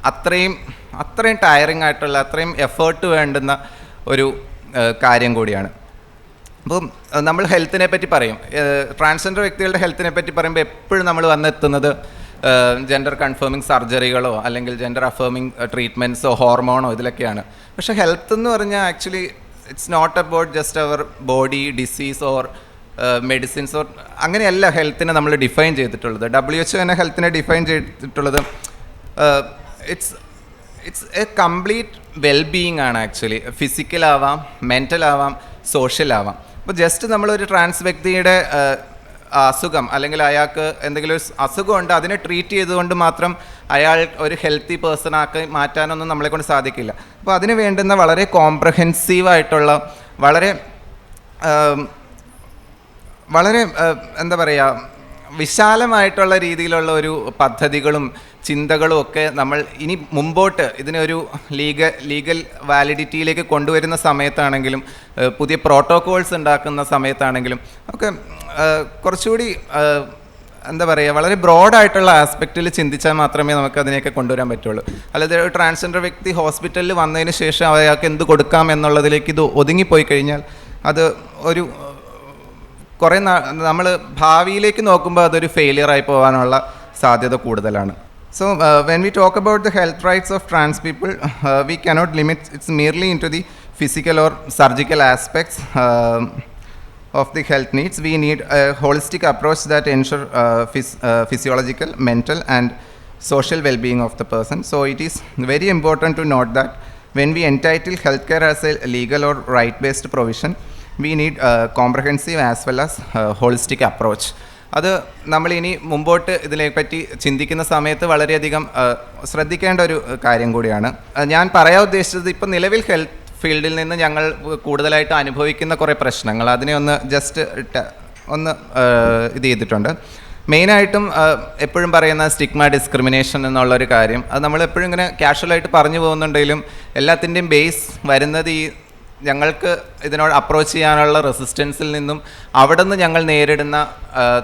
Speaker 1: അത്രയും ടയറിങ് ആയിട്ടുള്ള, അത്രയും എഫേർട്ട് വേണ്ടുന്ന ഒരു കാര്യം കൂടിയാണ്. അപ്പം നമ്മൾ ഹെൽത്തിനെ പറ്റി പറയും, ട്രാൻസ്ജെൻഡർ വ്യക്തികളുടെ ഹെൽത്തിനെ പറ്റി പറയുമ്പോൾ എപ്പോഴും നമ്മൾ വന്നെത്തുന്നത് ജെൻഡർ കൺഫേമിങ് സർജറികളോ അല്ലെങ്കിൽ ജെൻഡർ അഫേമിങ് ട്രീറ്റ്മെൻറ്റ്സോ ഹോർമോണോ ഇതിലൊക്കെയാണ്. പക്ഷേ ഹെൽത്ത് എന്ന് പറഞ്ഞാൽ actually it's not about just അവർ body disease or medicines or അങ്ങനെയല്ല ഹെൽത്തിനെ നമ്മൾ ഡിഫൈൻ ചെയ്തിട്ടുള്ളത്. WHO തന്നെ ഹെൽത്തിനെ ഡിഫൈൻ ചെയ്തിട്ടുള്ളത് ഇറ്റ്സ് എ കംപ്ലീറ്റ് വെൽബീയിങ് ആണ് ആക്ച്വലി. ഫിസിക്കലാവാം, മെൻ്റലാവാം, സോഷ്യലാവാം. അപ്പോൾ ജസ്റ്റ് നമ്മളൊരു ട്രാൻസ് വ്യക്തിയുടെ അസുഖം അല്ലെങ്കിൽ അയാൾക്ക് എന്തെങ്കിലും ഒരു അസുഖമുണ്ട് അതിനെ ട്രീറ്റ് ചെയ്തുകൊണ്ട് മാത്രം അയാൾ ഒരു ഹെൽത്തി പേഴ്സണാക്കി മാറ്റാനൊന്നും നമ്മളെക്കൊണ്ട് സാധിക്കില്ല. അപ്പോൾ അതിന് വേണ്ടുന്ന വളരെ കോംപ്രഹെൻസീവായിട്ടുള്ള വളരെ വളരെ എന്താ പറയുക, വിശാലമായിട്ടുള്ള രീതിയിലുള്ള ഒരു പദ്ധതികളും ചിന്തകളും ഒക്കെ നമ്മൾ ഇനി മുമ്പോട്ട് ഇതിനൊരു ലീഗൽ വാലിഡിറ്റിയിലേക്ക് കൊണ്ടുവരുന്ന സമയത്താണെങ്കിലും പുതിയ പ്രോട്ടോകോൾസ് ഉണ്ടാക്കുന്ന സമയത്താണെങ്കിലും ഒക്കെ കുറച്ചുകൂടി എന്താ പറയുക, വളരെ ബ്രോഡായിട്ടുള്ള ആസ്പെക്റ്റിൽ ചിന്തിച്ചാൽ മാത്രമേ നമുക്ക് അതിനെയൊക്കെ കൊണ്ടുവരാൻ പറ്റുള്ളൂ. അല്ലാതെ ഒരു ട്രാൻസ്ജെൻഡർ വ്യക്തി ഹോസ്പിറ്റലിൽ വന്നതിന് ശേഷം അയാൾക്ക് എന്ത് കൊടുക്കാം എന്നുള്ളതിലേക്ക് ഇത് ഒതുങ്ങിപ്പോയി കഴിഞ്ഞാൽ അത് ഒരു കുറേ നമ്മൾ ഭാവിയിലേക്ക് നോക്കുമ്പോൾ അതൊരു ഫെയിലിയറായി പോകാനുള്ള സാധ്യത കൂടുതലാണ്. So when we talk about the health rights of trans people, we cannot limit it merely into the physical or surgical aspects of the health needs. We need a holistic approach that ensure physiological, mental and social well-being of the person. So it is very important to note that when we entitle healthcare as a legal or right-based provision, we need a comprehensive as well as holistic approach. അത് നമ്മളിനി മുമ്പോട്ട് ഇതിനെപ്പറ്റി ചിന്തിക്കുന്ന സമയത്ത് വളരെയധികം ശ്രദ്ധിക്കേണ്ട ഒരു കാര്യം കൂടിയാണ്. ഞാൻ പറയാൻ ഉദ്ദേശിച്ചത് ഇപ്പം നിലവിൽ ഹെൽത്ത് ഫീൽഡിൽ നിന്ന് ഞങ്ങൾ കൂടുതലായിട്ട് അനുഭവിക്കുന്ന കുറേ പ്രശ്നങ്ങൾ അതിനെ ഒന്ന് ജസ്റ്റ് ഇത് ചെയ്തിട്ടുണ്ട്. മെയിനായിട്ടും എപ്പോഴും പറയുന്ന സ്റ്റിഗ്മ, ഡിസ്ക്രിമിനേഷൻ എന്നുള്ളൊരു കാര്യം അത് നമ്മളെപ്പോഴും ഇങ്ങനെ കാഷ്വലായിട്ട് പറഞ്ഞു പോകുന്നുണ്ടെങ്കിലും എല്ലാത്തിൻ്റെയും ബേസ് വരുന്നത് ഈ ഞങ്ങൾക്ക് ഇതിനോട് അപ്രോച്ച് ചെയ്യാനുള്ള റെസിസ്റ്റൻസിൽ നിന്നും അവിടെ നിന്ന് ഞങ്ങൾ നേരിടുന്ന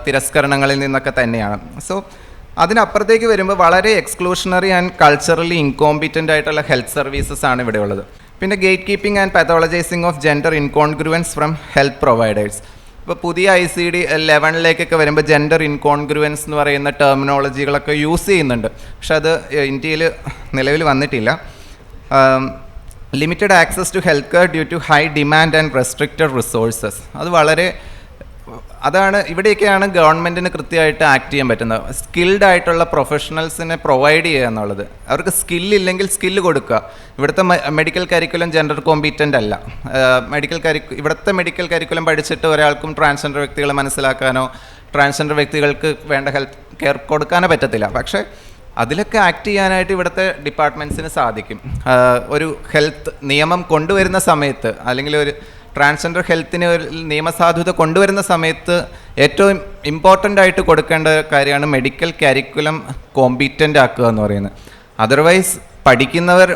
Speaker 1: തിരസ്കരണങ്ങളിൽ നിന്നൊക്കെ തന്നെയാണ്. സോ അതിനപ്പുറത്തേക്ക് വരുമ്പോൾ വളരെ എക്സ്ക്ലൂഷണറി ആൻഡ് കൾച്ചറലി ഇൻകോമ്പിറ്റൻ്റ് ആയിട്ടുള്ള ഹെൽത്ത് സർവീസസ് ആണ് ഇവിടെ ഉള്ളത്. പിന്നെ gate keeping and pathologizing of gender incongruence from health providers. ഇപ്പോൾ പുതിയ ICD 11 വരുമ്പോൾ ജെൻഡർ ഇൻകോൺഗ്രുവൻസ് എന്ന് പറയുന്ന ടെർമിനോളജികളൊക്കെ യൂസ് ചെയ്യുന്നുണ്ട്. പക്ഷെ അത് ഇന്ത്യയിൽ നിലവിൽ വന്നിട്ടില്ല. Limited access to health care due to high demand and restricted resources. അതാണ് ഇവിടെയൊക്കെയാണ് ഗവൺമെൻറ്റിന് കൃത്യമായിട്ട് ആക്ട് ചെയ്യാൻ പറ്റുന്നത്. സ്കിൽഡ് ആയിട്ടുള്ള പ്രൊഫഷണൽസിനെ പ്രൊവൈഡ് ചെയ്യുക എന്നുള്ളത്. അവർക്ക് സ്കില്ലില്ലെങ്കിൽ സ്കില്ല് കൊടുക്കുക. ഇവിടുത്തെ മെഡിക്കൽ കരിക്കുലം ജെൻഡർ കോമ്പീറ്റൻ്റ് അല്ല. ഇവിടുത്തെ മെഡിക്കൽ കരിക്കുലം പഠിച്ചിട്ട് ഒരാൾക്കും ട്രാൻസ്ജെൻഡർ വ്യക്തികളെ മനസ്സിലാക്കാനോ ട്രാൻസ്ജെൻഡർ വ്യക്തികൾക്ക് വേണ്ട ഹെൽത്ത് കെയർ കൊടുക്കാനോ പറ്റത്തില്ല. പക്ഷേ അതിലൊക്കെ ആക്ട് ചെയ്യാനായിട്ട് ഇവിടുത്തെ ഡിപ്പാർട്ട്മെൻറ്റ്സിന് സാധിക്കും. ഒരു ഹെൽത്ത് നിയമം കൊണ്ടുവരുന്ന സമയത്ത് അല്ലെങ്കിൽ ഒരു ട്രാൻസ്ജെൻഡർ ഹെൽത്തിന് ഒരു നിയമസാധുത കൊണ്ടുവരുന്ന സമയത്ത് ഏറ്റവും ഇമ്പോർട്ടൻ്റ് ആയിട്ട് കൊടുക്കേണ്ട കാര്യമാണ് മെഡിക്കൽ കരിക്കുലം കോമ്പീറ്റൻ്റ് ആക്കുക എന്ന് പറയുന്നത്. അതർവൈസ് പഠിക്കുന്നവർ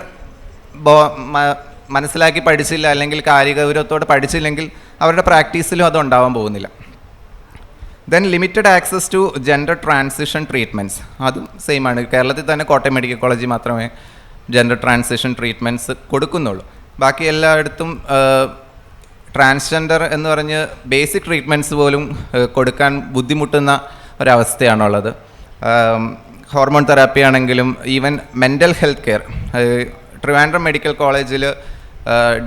Speaker 1: മനസ്സിലാക്കി പഠിച്ചില്ല അല്ലെങ്കിൽ കാര്യഗൗരവത്തോടെ പഠിച്ചില്ലെങ്കിൽ അവരുടെ പ്രാക്ടീസിലും അത് ഉണ്ടാവാൻ പോകുന്നില്ല. Then limited access to gender transition treatments. അതും സെയിം ആണ്. കേരളത്തിൽ തന്നെ കോട്ടയം മെഡിക്കൽ കോളേജിൽ മാത്രമേ ജെൻഡർ ട്രാൻസിഷൻ ട്രീറ്റ്മെൻറ്റ്സ് കൊടുക്കുന്നുള്ളൂ. ബാക്കി എല്ലായിടത്തും ട്രാൻസ്ജെൻഡർ എന്ന് പറഞ്ഞ് ബേസിക് ട്രീറ്റ്മെൻറ്റ്സ് പോലും കൊടുക്കാൻ ബുദ്ധിമുട്ടുന്ന ഒരവസ്ഥയാണുള്ളത്. ഹോർമോൺ തെറാപ്പി ആണെങ്കിലും even mental health care. Trivandrum medical കോളേജിൽ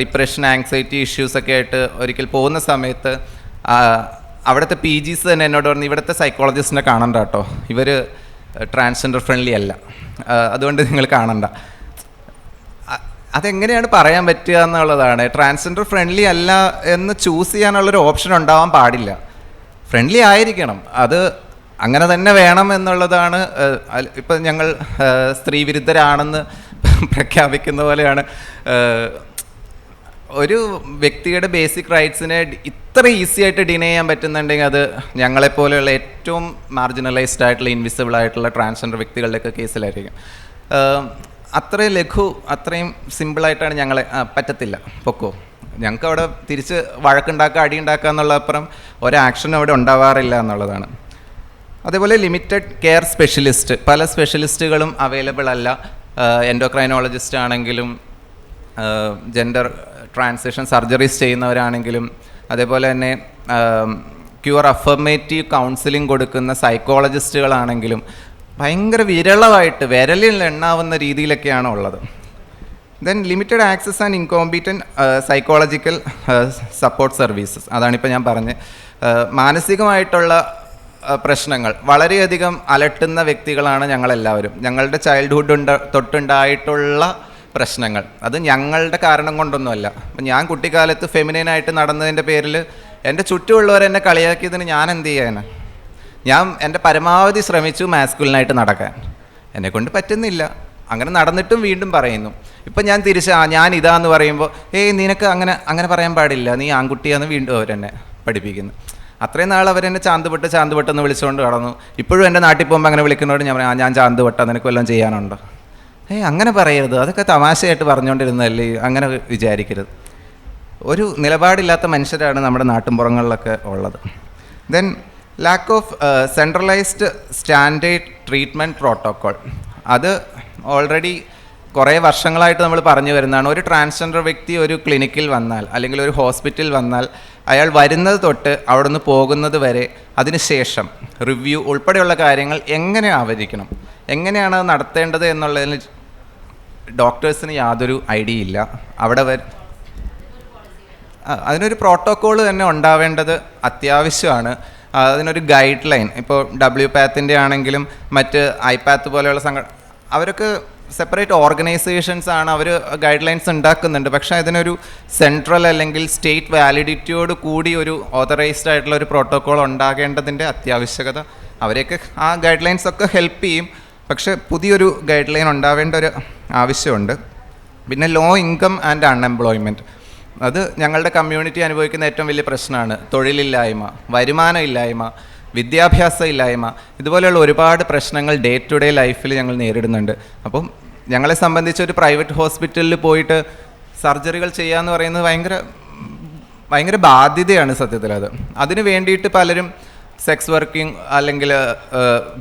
Speaker 1: ഡിപ്രഷൻ, ആങ്സൈറ്റി ഇഷ്യൂസൊക്കെ ആയിട്ട് ഒരിക്കൽ പോകുന്ന സമയത്ത് അവിടുത്തെ PGs തന്നെ എന്നോട് പറഞ്ഞു, ഇവിടുത്തെ സൈക്കോളജിസ്റ്റിനെ കാണണ്ട കേട്ടോ, ഇവർ ട്രാൻസ്ജെൻഡർ ഫ്രണ്ട്ലി അല്ല, അതുകൊണ്ട് നിങ്ങൾ കാണണ്ട. അതെങ്ങനെയാണ് പറയാൻ പറ്റുക എന്നുള്ളതാണ്. ട്രാൻസ്ജെൻഡർ ഫ്രണ്ട്ലി അല്ല എന്ന് ചൂസ് ചെയ്യാനുള്ളൊരു ഓപ്ഷൻ ഉണ്ടാവാൻ പാടില്ല. ഫ്രണ്ട്ലി ആയിരിക്കണം, അത് അങ്ങനെ തന്നെ വേണം എന്നുള്ളതാണ്. ഇപ്പം ഞങ്ങൾ സ്ത്രീ വിരുദ്ധരാണെന്ന് പ്രഖ്യാപിക്കുന്ന പോലെയാണ്. ഒരു വ്യക്തിയുടെ ബേസിക് റൈറ്റ്സിനെ ഇത്ര ഈസി ആയിട്ട് ഡിനൈ ചെയ്യാൻ പറ്റുന്നുണ്ടെങ്കിൽ അത് ഞങ്ങളെപ്പോലെയുള്ള ഏറ്റവും മാർജിനലൈസ്ഡ് ആയിട്ടുള്ള ഇൻവിസിബിൾ ആയിട്ടുള്ള ട്രാൻസ്ജെൻഡർ വ്യക്തികളുടെയൊക്കെ കേസിലായിരിക്കും. അത്രയും സിമ്പിളായിട്ടാണ് ഞങ്ങളെ പറ്റത്തില്ല, പൊക്കോ, ഞങ്ങൾക്ക് അവിടെ തിരിച്ച് വഴക്കുണ്ടാക്കുക, അടിയുണ്ടാക്കുക എന്നുള്ളപ്പുറം ഒരാക്ഷൻ അവിടെ ഉണ്ടാവാറില്ല എന്നുള്ളതാണ്. അതേപോലെ ലിമിറ്റഡ് കെയർ സ്പെഷ്യലിസ്റ്റ്, പല സ്പെഷ്യലിസ്റ്റുകളും അവൈലബിൾ അല്ല. എൻഡോക്രൈനോളജിസ്റ്റ് ആണെങ്കിലും ജെൻഡർ ട്രാൻസിഷൻ സർജറീസ് ചെയ്യുന്നവരാണെങ്കിലും അതേപോലെ തന്നെ ക്യൂർ അഫർമേറ്റീവ് കൗൺസിലിംഗ് കൊടുക്കുന്ന സൈക്കോളജിസ്റ്റുകളാണെങ്കിലും ഭയങ്കര വിരളമായിട്ട് വിരലിൽ എണ്ണാവുന്ന രീതിയിലൊക്കെയാണ് ഉള്ളത്. Then limited access and incompetent psychological support services. അതാണിപ്പോൾ ഞാൻ പറഞ്ഞത്. മാനസികമായിട്ടുള്ള പ്രശ്നങ്ങൾ വളരെയധികം അലട്ടുന്ന വ്യക്തികളാണ് ഞങ്ങളെല്ലാവരും. ഞങ്ങളുടെ ചൈൽഡ്ഹുഡ് തൊട്ടുണ്ടായിട്ടുള്ള പ്രശ്നങ്ങൾ. അത് ഞങ്ങളുടെ കാരണം കൊണ്ടൊന്നുമല്ല. അപ്പം ഞാൻ കുട്ടിക്കാലത്ത് ഫെമിനൈനായിട്ട് നടന്നതിൻ്റെ പേരിൽ എൻ്റെ ചുറ്റുമുള്ളവരെന്നെ കളിയാക്കിയതിന് ഞാൻ എന്ത് ചെയ്യാനാണ്? ഞാൻ എൻ്റെ പരമാവധി ശ്രമിച്ചു മാസ്കുലിനായിട്ട് നടക്കാൻ, എന്നെക്കൊണ്ട് പറ്റുന്നില്ല. അങ്ങനെ നടന്നിട്ടും വീണ്ടും പറയുന്നു. ഇപ്പം ഞാൻ ഞാൻ ഇതാന്ന് പറയുമ്പോൾ നിനക്ക് അങ്ങനെ പറയാൻ പാടില്ല, നീ ആൺകുട്ടിയാന്ന് വീണ്ടും അവരെന്നെ പഠിപ്പിക്കുന്നു. അത്രയും നാൾ അവരെന്നെ ചാന്തുപെട്ടെന്ന് വിളിച്ചുകൊണ്ട് കടന്നു. ഇപ്പോഴും എൻ്റെ നാട്ടിൽ പോകുമ്പോൾ അങ്ങനെ വിളിക്കുന്നതോട് ഞാൻ പറയാം, ഞാൻ ചാന്തുപെട്ട, നിനക്ക് വല്ലതും ചെയ്യാനുണ്ടോ? അങ്ങനെ പറയരുത്, അതൊക്കെ തമാശയായിട്ട് പറഞ്ഞുകൊണ്ടിരുന്നതല്ലേ, അങ്ങനെ വിചാരിക്കരുത്. ഒരു നിലപാടില്ലാത്ത മനുഷ്യരാണ് നമ്മുടെ നാട്ടിൻപുറങ്ങളിലൊക്കെ ഉള്ളത്. Then lack of centralised standard treatment protocol. അത് ഓൾറെഡി കുറേ വർഷങ്ങളായിട്ട് നമ്മൾ പറഞ്ഞു വരുന്നതാണ്. ഒരു ട്രാൻസ്ജെൻഡർ വ്യക്തി ഒരു ക്ലിനിക്കിൽ വന്നാൽ അല്ലെങ്കിൽ ഒരു ഹോസ്പിറ്റലിൽ വന്നാൽ അയാൾ വരുന്നത് തൊട്ട് അവിടെ നിന്ന് പോകുന്നത് വരെ അതിനുശേഷം റിവ്യൂ ഉൾപ്പെടെയുള്ള കാര്യങ്ങൾ എങ്ങനെ ആവരിക്കണം, എങ്ങനെയാണ് അത് നടത്തേണ്ടത് എന്നുള്ളതിന് ഡോക്ടേഴ്സിന് യാതൊരു ഐഡിയ ഇല്ല. അവിടെ അതിനൊരു പ്രോട്ടോക്കോൾ തന്നെ ഉണ്ടാവേണ്ടത് അത്യാവശ്യമാണ്. അതിനൊരു ഗൈഡ് ലൈൻ, ഇപ്പോൾ WPATHൻ്റെ ആണെങ്കിലും മറ്റ് IPATH പോലെയുള്ള അവരൊക്കെ സെപ്പറേറ്റ് ഓർഗനൈസേഷൻസ് ആണ്, അവർ ഗൈഡ് ലൈൻസ് ഉണ്ടാക്കുന്നുണ്ട്. പക്ഷേ അതിനൊരു സെൻട്രൽ അല്ലെങ്കിൽ സ്റ്റേറ്റ് വാലിഡിറ്റിയോട് കൂടി ഒരു ഓതറൈസ്ഡ് ആയിട്ടുള്ള ഒരു പ്രോട്ടോക്കോൾ ഉണ്ടാകേണ്ടതിൻ്റെ അത്യാവശ്യകത, അവരെയൊക്കെ ആ ഗൈഡ് ലൈൻസ് ഒക്കെ ഹെൽപ്പ് ചെയ്യും. പക്ഷേ പുതിയൊരു ഗൈഡ് ലൈൻ ഉണ്ടാവേണ്ട ഒരു ആവശ്യമുണ്ട്. പിന്നെ ലോ ഇൻകം ആൻഡ് അൺഎംപ്ലോയ്മെൻറ്റ്, അത് ഞങ്ങളുടെ കമ്മ്യൂണിറ്റി അനുഭവിക്കുന്ന ഏറ്റവും വലിയ പ്രശ്നമാണ്. തൊഴിലില്ലായ്മ, വരുമാനം ഇല്ലായ്മ, വിദ്യാഭ്യാസം ഇല്ലായ്മ, ഇതുപോലെയുള്ള ഒരുപാട് പ്രശ്നങ്ങൾ ഡേ ടു ഡേ ലൈഫിൽ ഞങ്ങൾ നേരിടുന്നുണ്ട്. അപ്പം ഞങ്ങളെ സംബന്ധിച്ച് ഒരു പ്രൈവറ്റ് ഹോസ്പിറ്റലിൽ പോയിട്ട് സർജറികൾ ചെയ്യാന്ന് പറയുന്നത് ഭയങ്കര ബാധ്യതയാണ് സത്യത്തിൽ. അതിന് വേണ്ടിയിട്ട് പലരും സെക്സ് വർക്കിംഗ് അല്ലെങ്കിൽ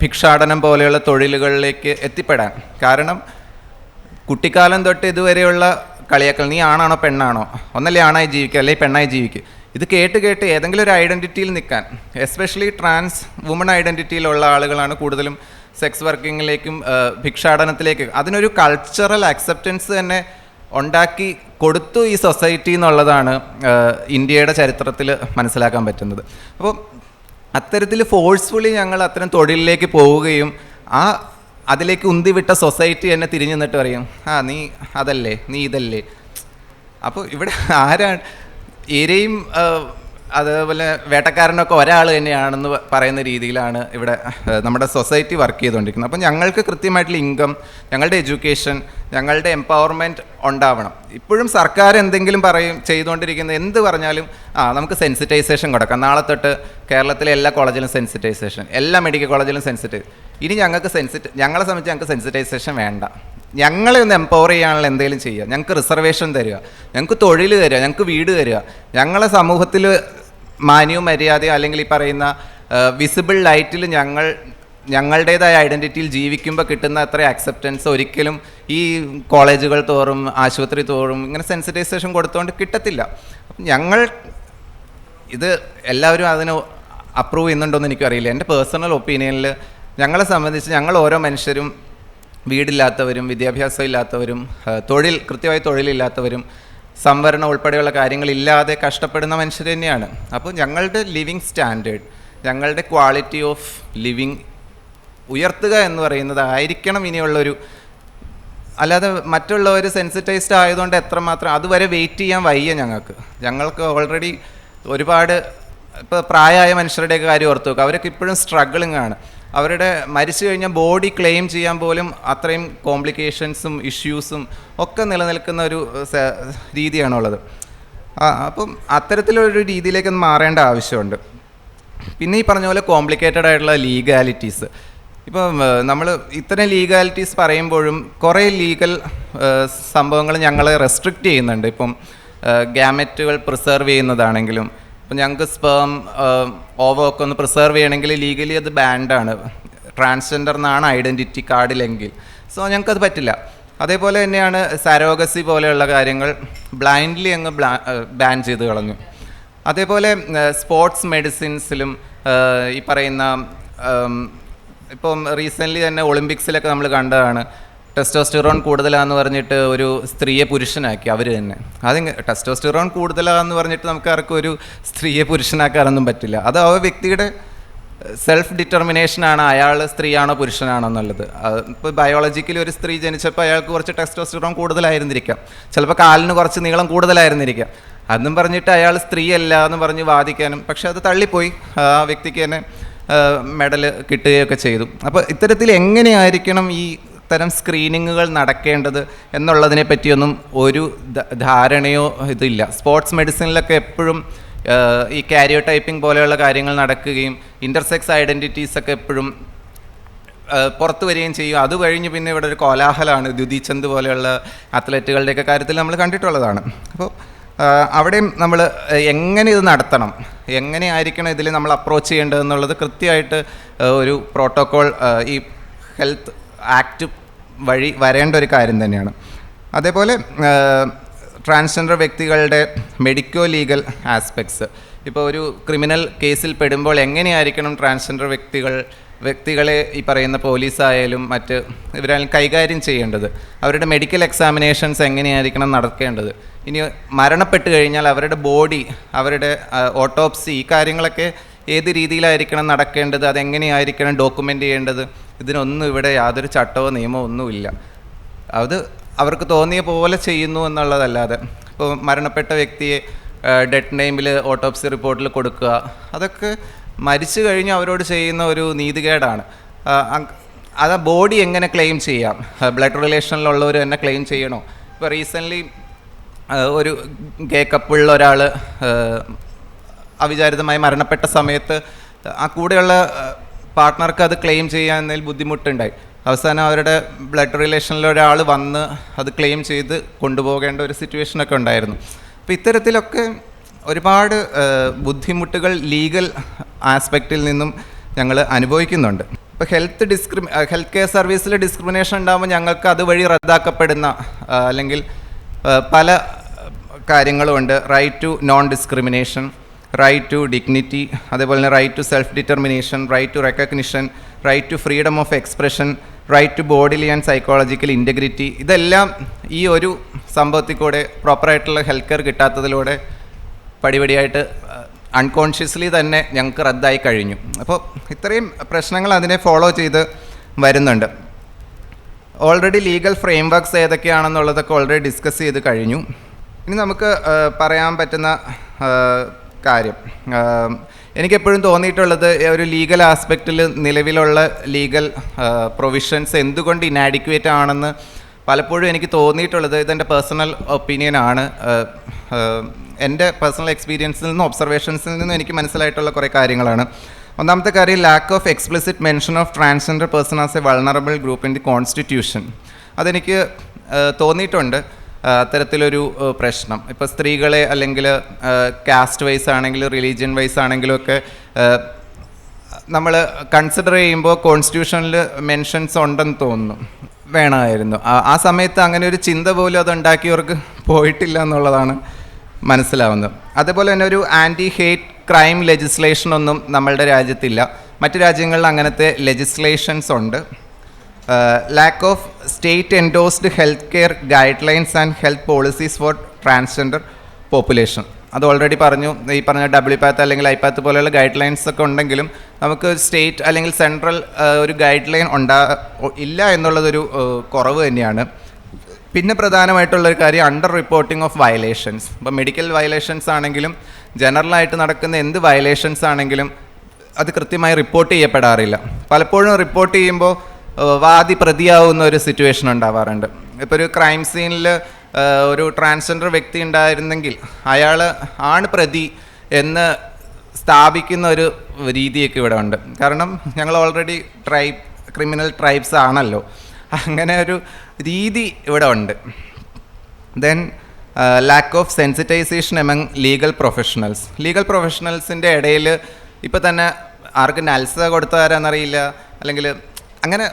Speaker 1: ഭിക്ഷാടനം പോലെയുള്ള തൊഴിലുകളിലേക്ക് എത്തിപ്പെടാൻ കാരണം കുട്ടിക്കാലം തൊട്ട് ഇതുവരെയുള്ള കളിയാക്കൽ, നീ ആണാണോ പെണ്ണാണോ, ഒന്നല്ലേ ആണായി ജീവിക്കുക അല്ലെങ്കിൽ പെണ്ണായി ജീവിക്കുക, ഇത് കേട്ട് ഏതെങ്കിലും ഒരു ഐഡൻറ്റിറ്റിയിൽ നിൽക്കാൻ, എസ്പെഷ്യലി ട്രാൻസ് വുമൺ ഐഡൻറ്റിറ്റിയിലുള്ള ആളുകളാണ് കൂടുതലും സെക്സ് വർക്കിങ്ങിലേക്കും ഭിക്ഷാടനത്തിലേക്ക്. അതിനൊരു കൾച്ചറൽ അക്സെപ്റ്റൻസ് തന്നെ ഉണ്ടാക്കി കൊടുത്തു ഈ സൊസൈറ്റി എന്നുള്ളതാണ് ഇന്ത്യയുടെ ചരിത്രത്തിൽ മനസ്സിലാക്കാൻ പറ്റുന്നത്. അപ്പോൾ അത്തരത്തിൽ ഫോഴ്സ്ഫുള്ളി ഞങ്ങൾ അത്തരം തൊഴിലിലേക്ക് പോവുകയും അതിലേക്ക് ഉന്തിവിട്ട സൊസൈറ്റി എന്നെ തിരിഞ്ഞു നിന്നിട്ട് പറയും, നീ അതല്ലേ, നീ ഇതല്ലേ. അപ്പോൾ ഇവിടെ ആരാണ് ഇരയും അതേപോലെ വേട്ടക്കാരനൊക്കെ ഒരാൾ തന്നെയാണെന്ന് പറയുന്ന രീതിയിലാണ് ഇവിടെ നമ്മുടെ സൊസൈറ്റി വർക്ക് ചെയ്തുകൊണ്ടിരിക്കുന്നത്. അപ്പോൾ ഞങ്ങൾക്ക് കൃത്യമായിട്ടുള്ള ഇൻകം, ഞങ്ങളുടെ എഡ്യൂക്കേഷൻ, ഞങ്ങളുടെ എംപവർമെൻറ്റ് ഉണ്ടാവണം. ഇപ്പോഴും സർക്കാർ എന്തെങ്കിലും ചെയ്തുകൊണ്ടിരിക്കുന്നത് എന്ത് പറഞ്ഞാലും നമുക്ക് സെൻസിറ്റൈസേഷൻ കൊടുക്കാം, നാളെ തൊട്ട് കേരളത്തിലെ എല്ലാ കോളേജിലും സെൻസിറ്റൈസേഷൻ, എല്ലാ മെഡിക്കൽ കോളേജിലും ഇനി ഞങ്ങൾക്ക് ഞങ്ങളെ സംബന്ധിച്ച് ഞങ്ങൾക്ക് സെൻസിറ്റൈസേഷൻ വേണ്ട. ഞങ്ങളെ ഒന്ന് എംപവർ ചെയ്യാനുള്ള എന്തെങ്കിലും ചെയ്യുക, ഞങ്ങൾക്ക് റിസർവേഷൻ തരിക, ഞങ്ങൾക്ക് തൊഴിൽ തരിക, ഞങ്ങൾക്ക് വീട് തരിക. ഞങ്ങളെ സമൂഹത്തിൽ മാന്യവും മര്യാദയും അല്ലെങ്കിൽ ഈ പറയുന്ന വിസിബിൾ ലൈറ്റിൽ ഞങ്ങളുടേതായ ഐഡൻറ്റിറ്റിയിൽ ജീവിക്കുമ്പോൾ കിട്ടുന്ന അത്ര അക്സെപ്റ്റൻസ് ഒരിക്കലും ഈ കോളേജുകൾ തോറും ആശുപത്രി തോറും ഇങ്ങനെ സെൻസിറ്റൈസേഷൻ കൊടുത്തുകൊണ്ട് കിട്ടത്തില്ല. ഞങ്ങൾ ഇത് എല്ലാവരും അതിന് അപ്രൂവ് ചെയ്യുന്നുണ്ടോയെന്ന് എനിക്കറിയില്ല. എൻ്റെ പേഴ്സണൽ ഒപ്പീനിയനിൽ ഞങ്ങളെ സംബന്ധിച്ച് ഞങ്ങൾ ഓരോ മനുഷ്യരും വീടില്ലാത്തവരും വിദ്യാഭ്യാസം ഇല്ലാത്തവരും കൃത്യമായി തൊഴിലില്ലാത്തവരും സംവരണം ഉൾപ്പെടെയുള്ള കാര്യങ്ങളില്ലാതെ കഷ്ടപ്പെടുന്ന മനുഷ്യർ തന്നെയാണ്. അപ്പോൾ ഞങ്ങളുടെ ലിവിങ് സ്റ്റാൻഡേർഡ്, ഞങ്ങളുടെ ക്വാളിറ്റി ഓഫ് ലിവിങ് ഉയർത്തുക എന്ന് പറയുന്നത് ആയിരിക്കണം ഇനിയുള്ളൊരു. അല്ലാതെ മറ്റുള്ളവർ സെൻസിറ്റൈസ്ഡ് ആയതുകൊണ്ട് എത്രമാത്രം അതുവരെ വെയിറ്റ് ചെയ്യാൻ വയ്യ. ഞങ്ങൾക്ക് ഓൾറെഡി ഒരുപാട് ഇപ്പോൾ പ്രായമായ മനുഷ്യരുടെയൊക്കെ കാര്യം ഓർത്ത് നോക്കുക, അവരൊക്കെ ഇപ്പോഴും സ്ട്രഗിളിങ് ആണ്. അവരുടെ മരിച്ചു കഴിഞ്ഞാൽ ബോഡി ക്ലെയിം ചെയ്യാൻ പോലും അത്രയും കോംപ്ലിക്കേഷൻസും ഇഷ്യൂസും ഒക്കെ നിലനിൽക്കുന്ന ഒരു രീതിയാണുള്ളത്. അപ്പം അത്തരത്തിലൊരു രീതിയിലേക്ക് മാറേണ്ട ആവശ്യമുണ്ട്. പിന്നെ ഈ പറഞ്ഞ പോലെ കോംപ്ലിക്കേറ്റഡ് ആയിട്ടുള്ള ലീഗാലിറ്റീസ്, ഇപ്പം നമ്മൾ ഇത്തരം ലീഗാലിറ്റീസ് പറയുമ്പോഴും കുറേ ലീഗൽ സംഭവങ്ങൾ ഞങ്ങളെ റെസ്ട്രിക്റ്റ് ചെയ്യുന്നുണ്ട്. ഇപ്പം ഗ്യാമറ്റുകൾ പ്രിസർവ് ചെയ്യുന്നതാണെങ്കിലും, ഇപ്പം ഞങ്ങൾക്ക് സ്പേം ഓവൊക്കെ ഒന്ന് പ്രിസർവ് ചെയ്യണമെങ്കിൽ ലീഗലി അത് ബാൻഡാണ്, ട്രാൻസ്ജെൻഡർ എന്നാണ് ഐഡൻറ്റിറ്റി കാർഡിലെങ്കിൽ. സോ ഞങ്ങൾക്കത് പറ്റില്ല. അതേപോലെ തന്നെയാണ് സരോഗസി പോലെയുള്ള കാര്യങ്ങൾ ബ്ലൈൻഡ്ലി അങ്ങ് ബാൻ ചെയ്ത് കളഞ്ഞു. അതേപോലെ സ്പോർട്സ് മെഡിസിൻസിലും ഈ പറയുന്ന ഇപ്പം റീസെൻ്റ്ലി തന്നെ ഒളിമ്പിക്സിലൊക്കെ നമ്മൾ കണ്ടതാണ്, ടെസ്റ്റോസ്റ്റിറോൺ കൂടുതലാന്ന് പറഞ്ഞിട്ട് ഒരു സ്ത്രീയെ പുരുഷനാക്കി അവർ തന്നെ. ടെസ്റ്റോസ്റ്റിറോൺ കൂടുതലാന്ന് പറഞ്ഞിട്ട് നമുക്ക് ആർക്കും ഒരു സ്ത്രീയെ പുരുഷനാക്കാനൊന്നും പറ്റില്ല. അത് ആ വ്യക്തിയുടെ സെൽഫ് ഡിറ്റർമിനേഷനാണ് അയാൾ സ്ത്രീയാണോ പുരുഷനാണോ എന്നുള്ളത്. ഇപ്പോൾ ബയോളജിക്കലി ഒരു സ്ത്രീ ജനിച്ചപ്പോൾ അയാൾക്ക് കുറച്ച് ടെസ്റ്റോസ്റ്ററോൺ കൂടുതലായിരുന്നിരിക്കാം, ചിലപ്പോൾ കാലിന് കുറച്ച് നീളം കൂടുതലായിരുന്നിരിക്കാം. അന്നും പറഞ്ഞിട്ട് അയാൾ സ്ത്രീയല്ല എന്ന് പറഞ്ഞ് വാദിക്കാനും, പക്ഷെ അത് തള്ളിപ്പോയി, ആ വ്യക്തിക്ക് തന്നെ മെഡൽ കിട്ടുകയൊക്കെ ചെയ്തു. അപ്പോൾ ഇത്തരത്തിൽ എങ്ങനെയായിരിക്കണം ഈ തരം സ്ക്രീനിങ്ങുകൾ നടക്കേണ്ടത് എന്നുള്ളതിനെ പറ്റിയൊന്നും ഒരു ധാരണയോ ഇതില്ല. സ്പോർട്സ് മെഡിസിനിലൊക്കെ എപ്പോഴും ഈ കാരിയോ ടൈപ്പിംഗ് പോലെയുള്ള കാര്യങ്ങൾ നടക്കുകയും ഇൻ്റർസെക്സ് ഐഡൻറ്റിറ്റീസൊക്കെ എപ്പോഴും പുറത്തു വരികയും ചെയ്യും. അത് കഴിഞ്ഞ് പിന്നെ ഇവിടെ ഒരു കോലാഹലമാണ് ദ്യുതിചന്ദ് പോലെയുള്ള അത്ലറ്റുകളുടെയൊക്കെ കാര്യത്തിൽ നമ്മൾ കണ്ടിട്ടുള്ളതാണ്. അപ്പോൾ അവിടെയും നമ്മൾ എങ്ങനെ ഇത് നടത്തണം, എങ്ങനെ ആയിരിക്കണം ഇതിൽ നമ്മൾ അപ്രോച്ച് ചെയ്യേണ്ടതെന്നുള്ളത് കൃത്യമായിട്ട് ഒരു പ്രോട്ടോക്കോൾ ഈ ഹെൽത്ത് ആക്ട് വഴി വരേണ്ട ഒരു കാര്യം തന്നെയാണ്. അതേപോലെ ട്രാൻസ്ജെൻഡർ വ്യക്തികളുടെ മെഡിക്കോ ലീഗൽ ആസ്പെക്ട്സ്, ഇപ്പോൾ ഒരു ക്രിമിനൽ കേസിൽ പെടുമ്പോൾ എങ്ങനെയായിരിക്കണം ട്രാൻസ്ജെൻഡർ വ്യക്തികളെ ഈ പറയുന്ന പോലീസായാലും മറ്റ് ഇവരായാലും കൈകാര്യം ചെയ്യേണ്ടത്, അവരുടെ മെഡിക്കൽ എക്സാമിനേഷൻസ് എങ്ങനെയായിരിക്കണം നടക്കേണ്ടത്, ഇനി മരണപ്പെട്ട് കഴിഞ്ഞാൽ അവരുടെ ബോഡി, അവരുടെ ഓട്ടോപ്സി, ഈ കാര്യങ്ങളൊക്കെ ഏത് രീതിയിലായിരിക്കണം നടക്കേണ്ടത്, അതെങ്ങനെയായിരിക്കണം ഡോക്യുമെൻ്റ് ചെയ്യേണ്ടത്, ഇതിനൊന്നും ഇവിടെ യാതൊരു ചട്ടമോ നിയമമോ ഒന്നുമില്ല. അത് അവർക്ക് തോന്നിയ പോലെ ചെയ്യുന്നു എന്നുള്ളതല്ലാതെ, ഇപ്പോൾ മരണപ്പെട്ട വ്യക്തിയെ ഡെത്ത് നെയിമിൽ ഓട്ടോപ്സി റിപ്പോർട്ടിൽ കൊടുക്കുക, അതൊക്കെ മരിച്ചു കഴിഞ്ഞ് അവരോട് ചെയ്യുന്ന ഒരു നീതികേടാണ്. അത് ബോഡി എങ്ങനെ ക്ലെയിം ചെയ്യാം, ബ്ലഡ് റിലേഷനിലുള്ളവർ തന്നെ ക്ലെയിം ചെയ്യണോ? ഇപ്പോൾ റീസെൻ്റ്ലി ഒരു ഗേ കപ്പിളിൽ ഒരാൾ അവിചാരിതമായി മരണപ്പെട്ട സമയത്ത് ആ കൂടെയുള്ള പാർട്ട്ണർക്ക് അത് ക്ലെയിം ചെയ്യാൻ ബുദ്ധിമുട്ടുണ്ടായി. അവസാനം അവരുടെ ബ്ലഡ് റിലേഷനിൽ ഒരാൾ വന്ന് അത് ക്ലെയിം ചെയ്ത് കൊണ്ടുപോകേണ്ട ഒരു സിറ്റുവേഷനൊക്കെ ഉണ്ടായിരുന്നു. അപ്പോൾ ഇത്തരത്തിലൊക്കെ ഒരുപാട് ബുദ്ധിമുട്ടുകൾ ലീഗൽ ആസ്പെക്റ്റിൽ നിന്നും ഞങ്ങൾ അനുഭവിക്കുന്നുണ്ട്. ഇപ്പോൾ ഹെൽത്ത് കെയർ സർവീസിൽ ഡിസ്ക്രിമിനേഷൻ ഉണ്ടാകുമ്പോൾ ഞങ്ങൾക്ക് അതുവഴി റദ്ദാക്കപ്പെടുന്ന അല്ലെങ്കിൽ പല കാര്യങ്ങളുമുണ്ട്. Right to non discrimination, right to dignity, അതേപോലെ തന്നെ right to self determination, right to recognition, right to freedom of expression, right to bodily and psychological integrity, ഇതെല്ലാം ഈ ഒരു സംഭവത്തിൽ കൂടെ പ്രോപ്പറായിട്ടുള്ള ഹെൽത്ത് കെയർ കിട്ടാത്തതിലൂടെ പടിപടിയായിട്ട് അൺകോൺഷ്യസ്ലി തന്നെ ഞങ്ങൾക്ക് റദ്ദായി കഴിഞ്ഞു. അപ്പോൾ ഇത്രയും പ്രശ്നങ്ങൾ അതിനെ ഫോളോ ചെയ്ത് വരുന്നുണ്ട്. ഓൾറെഡി ലീഗൽ ഫ്രെയിം വർക്ക്സ് ഏതൊക്കെയാണെന്നുള്ളതൊക്കെ ഓൾറെഡി ഡിസ്കസ് ചെയ്ത് കഴിഞ്ഞു. ഇനി നമുക്ക് പറയാൻ പറ്റുന്ന കാര്യം, എനിക്കെപ്പോഴും തോന്നിയിട്ടുള്ളത് ഒരു ലീഗൽ ആസ്പെക്റ്റിൽ നിലവിലുള്ള ലീഗൽ പ്രൊവിഷൻസ് എന്തുകൊണ്ട് ഇനാഡിക്വേറ്റ് ആണെന്ന് പലപ്പോഴും എനിക്ക് തോന്നിയിട്ടുള്ളത്, ഇതെൻ്റെ പേഴ്സണൽ ഒപ്പീനിയനാണ്. എൻ്റെ പേഴ്സണൽ എക്സ്പീരിയൻസിൽ നിന്നും ഒബ്സർവേഷൻസിൽ നിന്നും എനിക്ക് മനസ്സിലായിട്ടുള്ള കുറേ കാര്യങ്ങളാണ്. ഒന്നാമത്തെ കാര്യം, lack of explicit mention of transgender person as A vulnerable group in the constitution. അതെനിക്ക് തോന്നിയിട്ടുണ്ട് അത്തരത്തിലൊരു പ്രശ്നം. ഇപ്പോൾ സ്ത്രീകളെ അല്ലെങ്കിൽ കാസ്റ്റ് വൈസ് ആണെങ്കിലും റിലീജിയൻ വൈസ് ആണെങ്കിലും ഒക്കെ നമ്മൾ കൺസിഡർ ചെയ്യുമ്പോൾ കോൺസ്റ്റിറ്റ്യൂഷനിൽ മെൻഷൻസ് ഉണ്ടെന്ന് തോന്നുന്നു, വേണമായിരുന്നു. ആ സമയത്ത് അങ്ങനെ ഒരു ചിന്ത പോലും അത് ഉണ്ടാക്കിയവർക്ക് പോയിട്ടില്ല എന്നുള്ളതാണ് മനസ്സിലാവുന്നത്. അതുപോലെ തന്നെ ഒരു ആൻറ്റി ഹേറ്റ് ക്രൈം ലെജിസ്ലേഷൻ ഒന്നും നമ്മളുടെ രാജ്യത്തില്ല. മറ്റ് രാജ്യങ്ങളിൽ അങ്ങനത്തെ ലെജിസ്ലേഷൻസ് ഉണ്ട്. Lack of state endorsed health care guide lines and health policies four transgender population. അത് ഓൾറെഡി പറഞ്ഞു. ഈ പറഞ്ഞ WPATH അല്ലെങ്കിൽ IPATH പോലെയുള്ള ഗൈഡ് ലൈൻസ് ഒക്കെ ഉണ്ടെങ്കിലും നമുക്ക് സ്റ്റേറ്റ് അല്ലെങ്കിൽ സെൻട്രൽ ഒരു ഗൈഡ് ലൈൻ ഇല്ല എന്നുള്ളതൊരു കുറവ് തന്നെയാണ്. പിന്നെ പ്രധാനമായിട്ടുള്ളൊരു കാര്യം, അണ്ടർ റിപ്പോർട്ടിംഗ് ഓഫ് വയലേഷൻസ്. ഇപ്പോൾ മെഡിക്കൽ വയലേഷൻസ് ആണെങ്കിലും ജനറലായിട്ട് നടക്കുന്ന എന്ത് വയലേഷൻസ് ആണെങ്കിലും അത് കൃത്യമായി റിപ്പോർട്ട് ചെയ്യപ്പെടാറില്ല. പലപ്പോഴും റിപ്പോർട്ട് ചെയ്യുമ്പോൾ വാദി പ്രതിയാവുന്ന ഒരു സിറ്റുവേഷൻ ഉണ്ടാവാറുണ്ട്. ഇപ്പോൾ ഒരു ക്രൈം സീനിൽ ഒരു ട്രാൻസ്ജെൻഡർ വ്യക്തി ഉണ്ടായിരുന്നെങ്കിൽ അയാൾ ആണ് പ്രതി എന്ന് സ്ഥാപിക്കുന്ന ഒരു രീതിയൊക്കെ ഇവിടെ ഉണ്ട്. കാരണം ഞങ്ങൾ ഓൾറെഡി ക്രിമിനൽ ട്രൈബ്സ് ആണല്ലോ, അങ്ങനെ ഒരു രീതി ഇവിടെ ഉണ്ട്. Then lack of sensitization among legal professionals. Legal പ്രൊഫഷണൽസിൻ്റെ ഇടയിൽ ഇപ്പോൾ തന്നെ ആർക്ക് നൽസ കൊടുത്താരാന്നറിയില്ല, അല്ലെങ്കിൽ അങ്ങനെ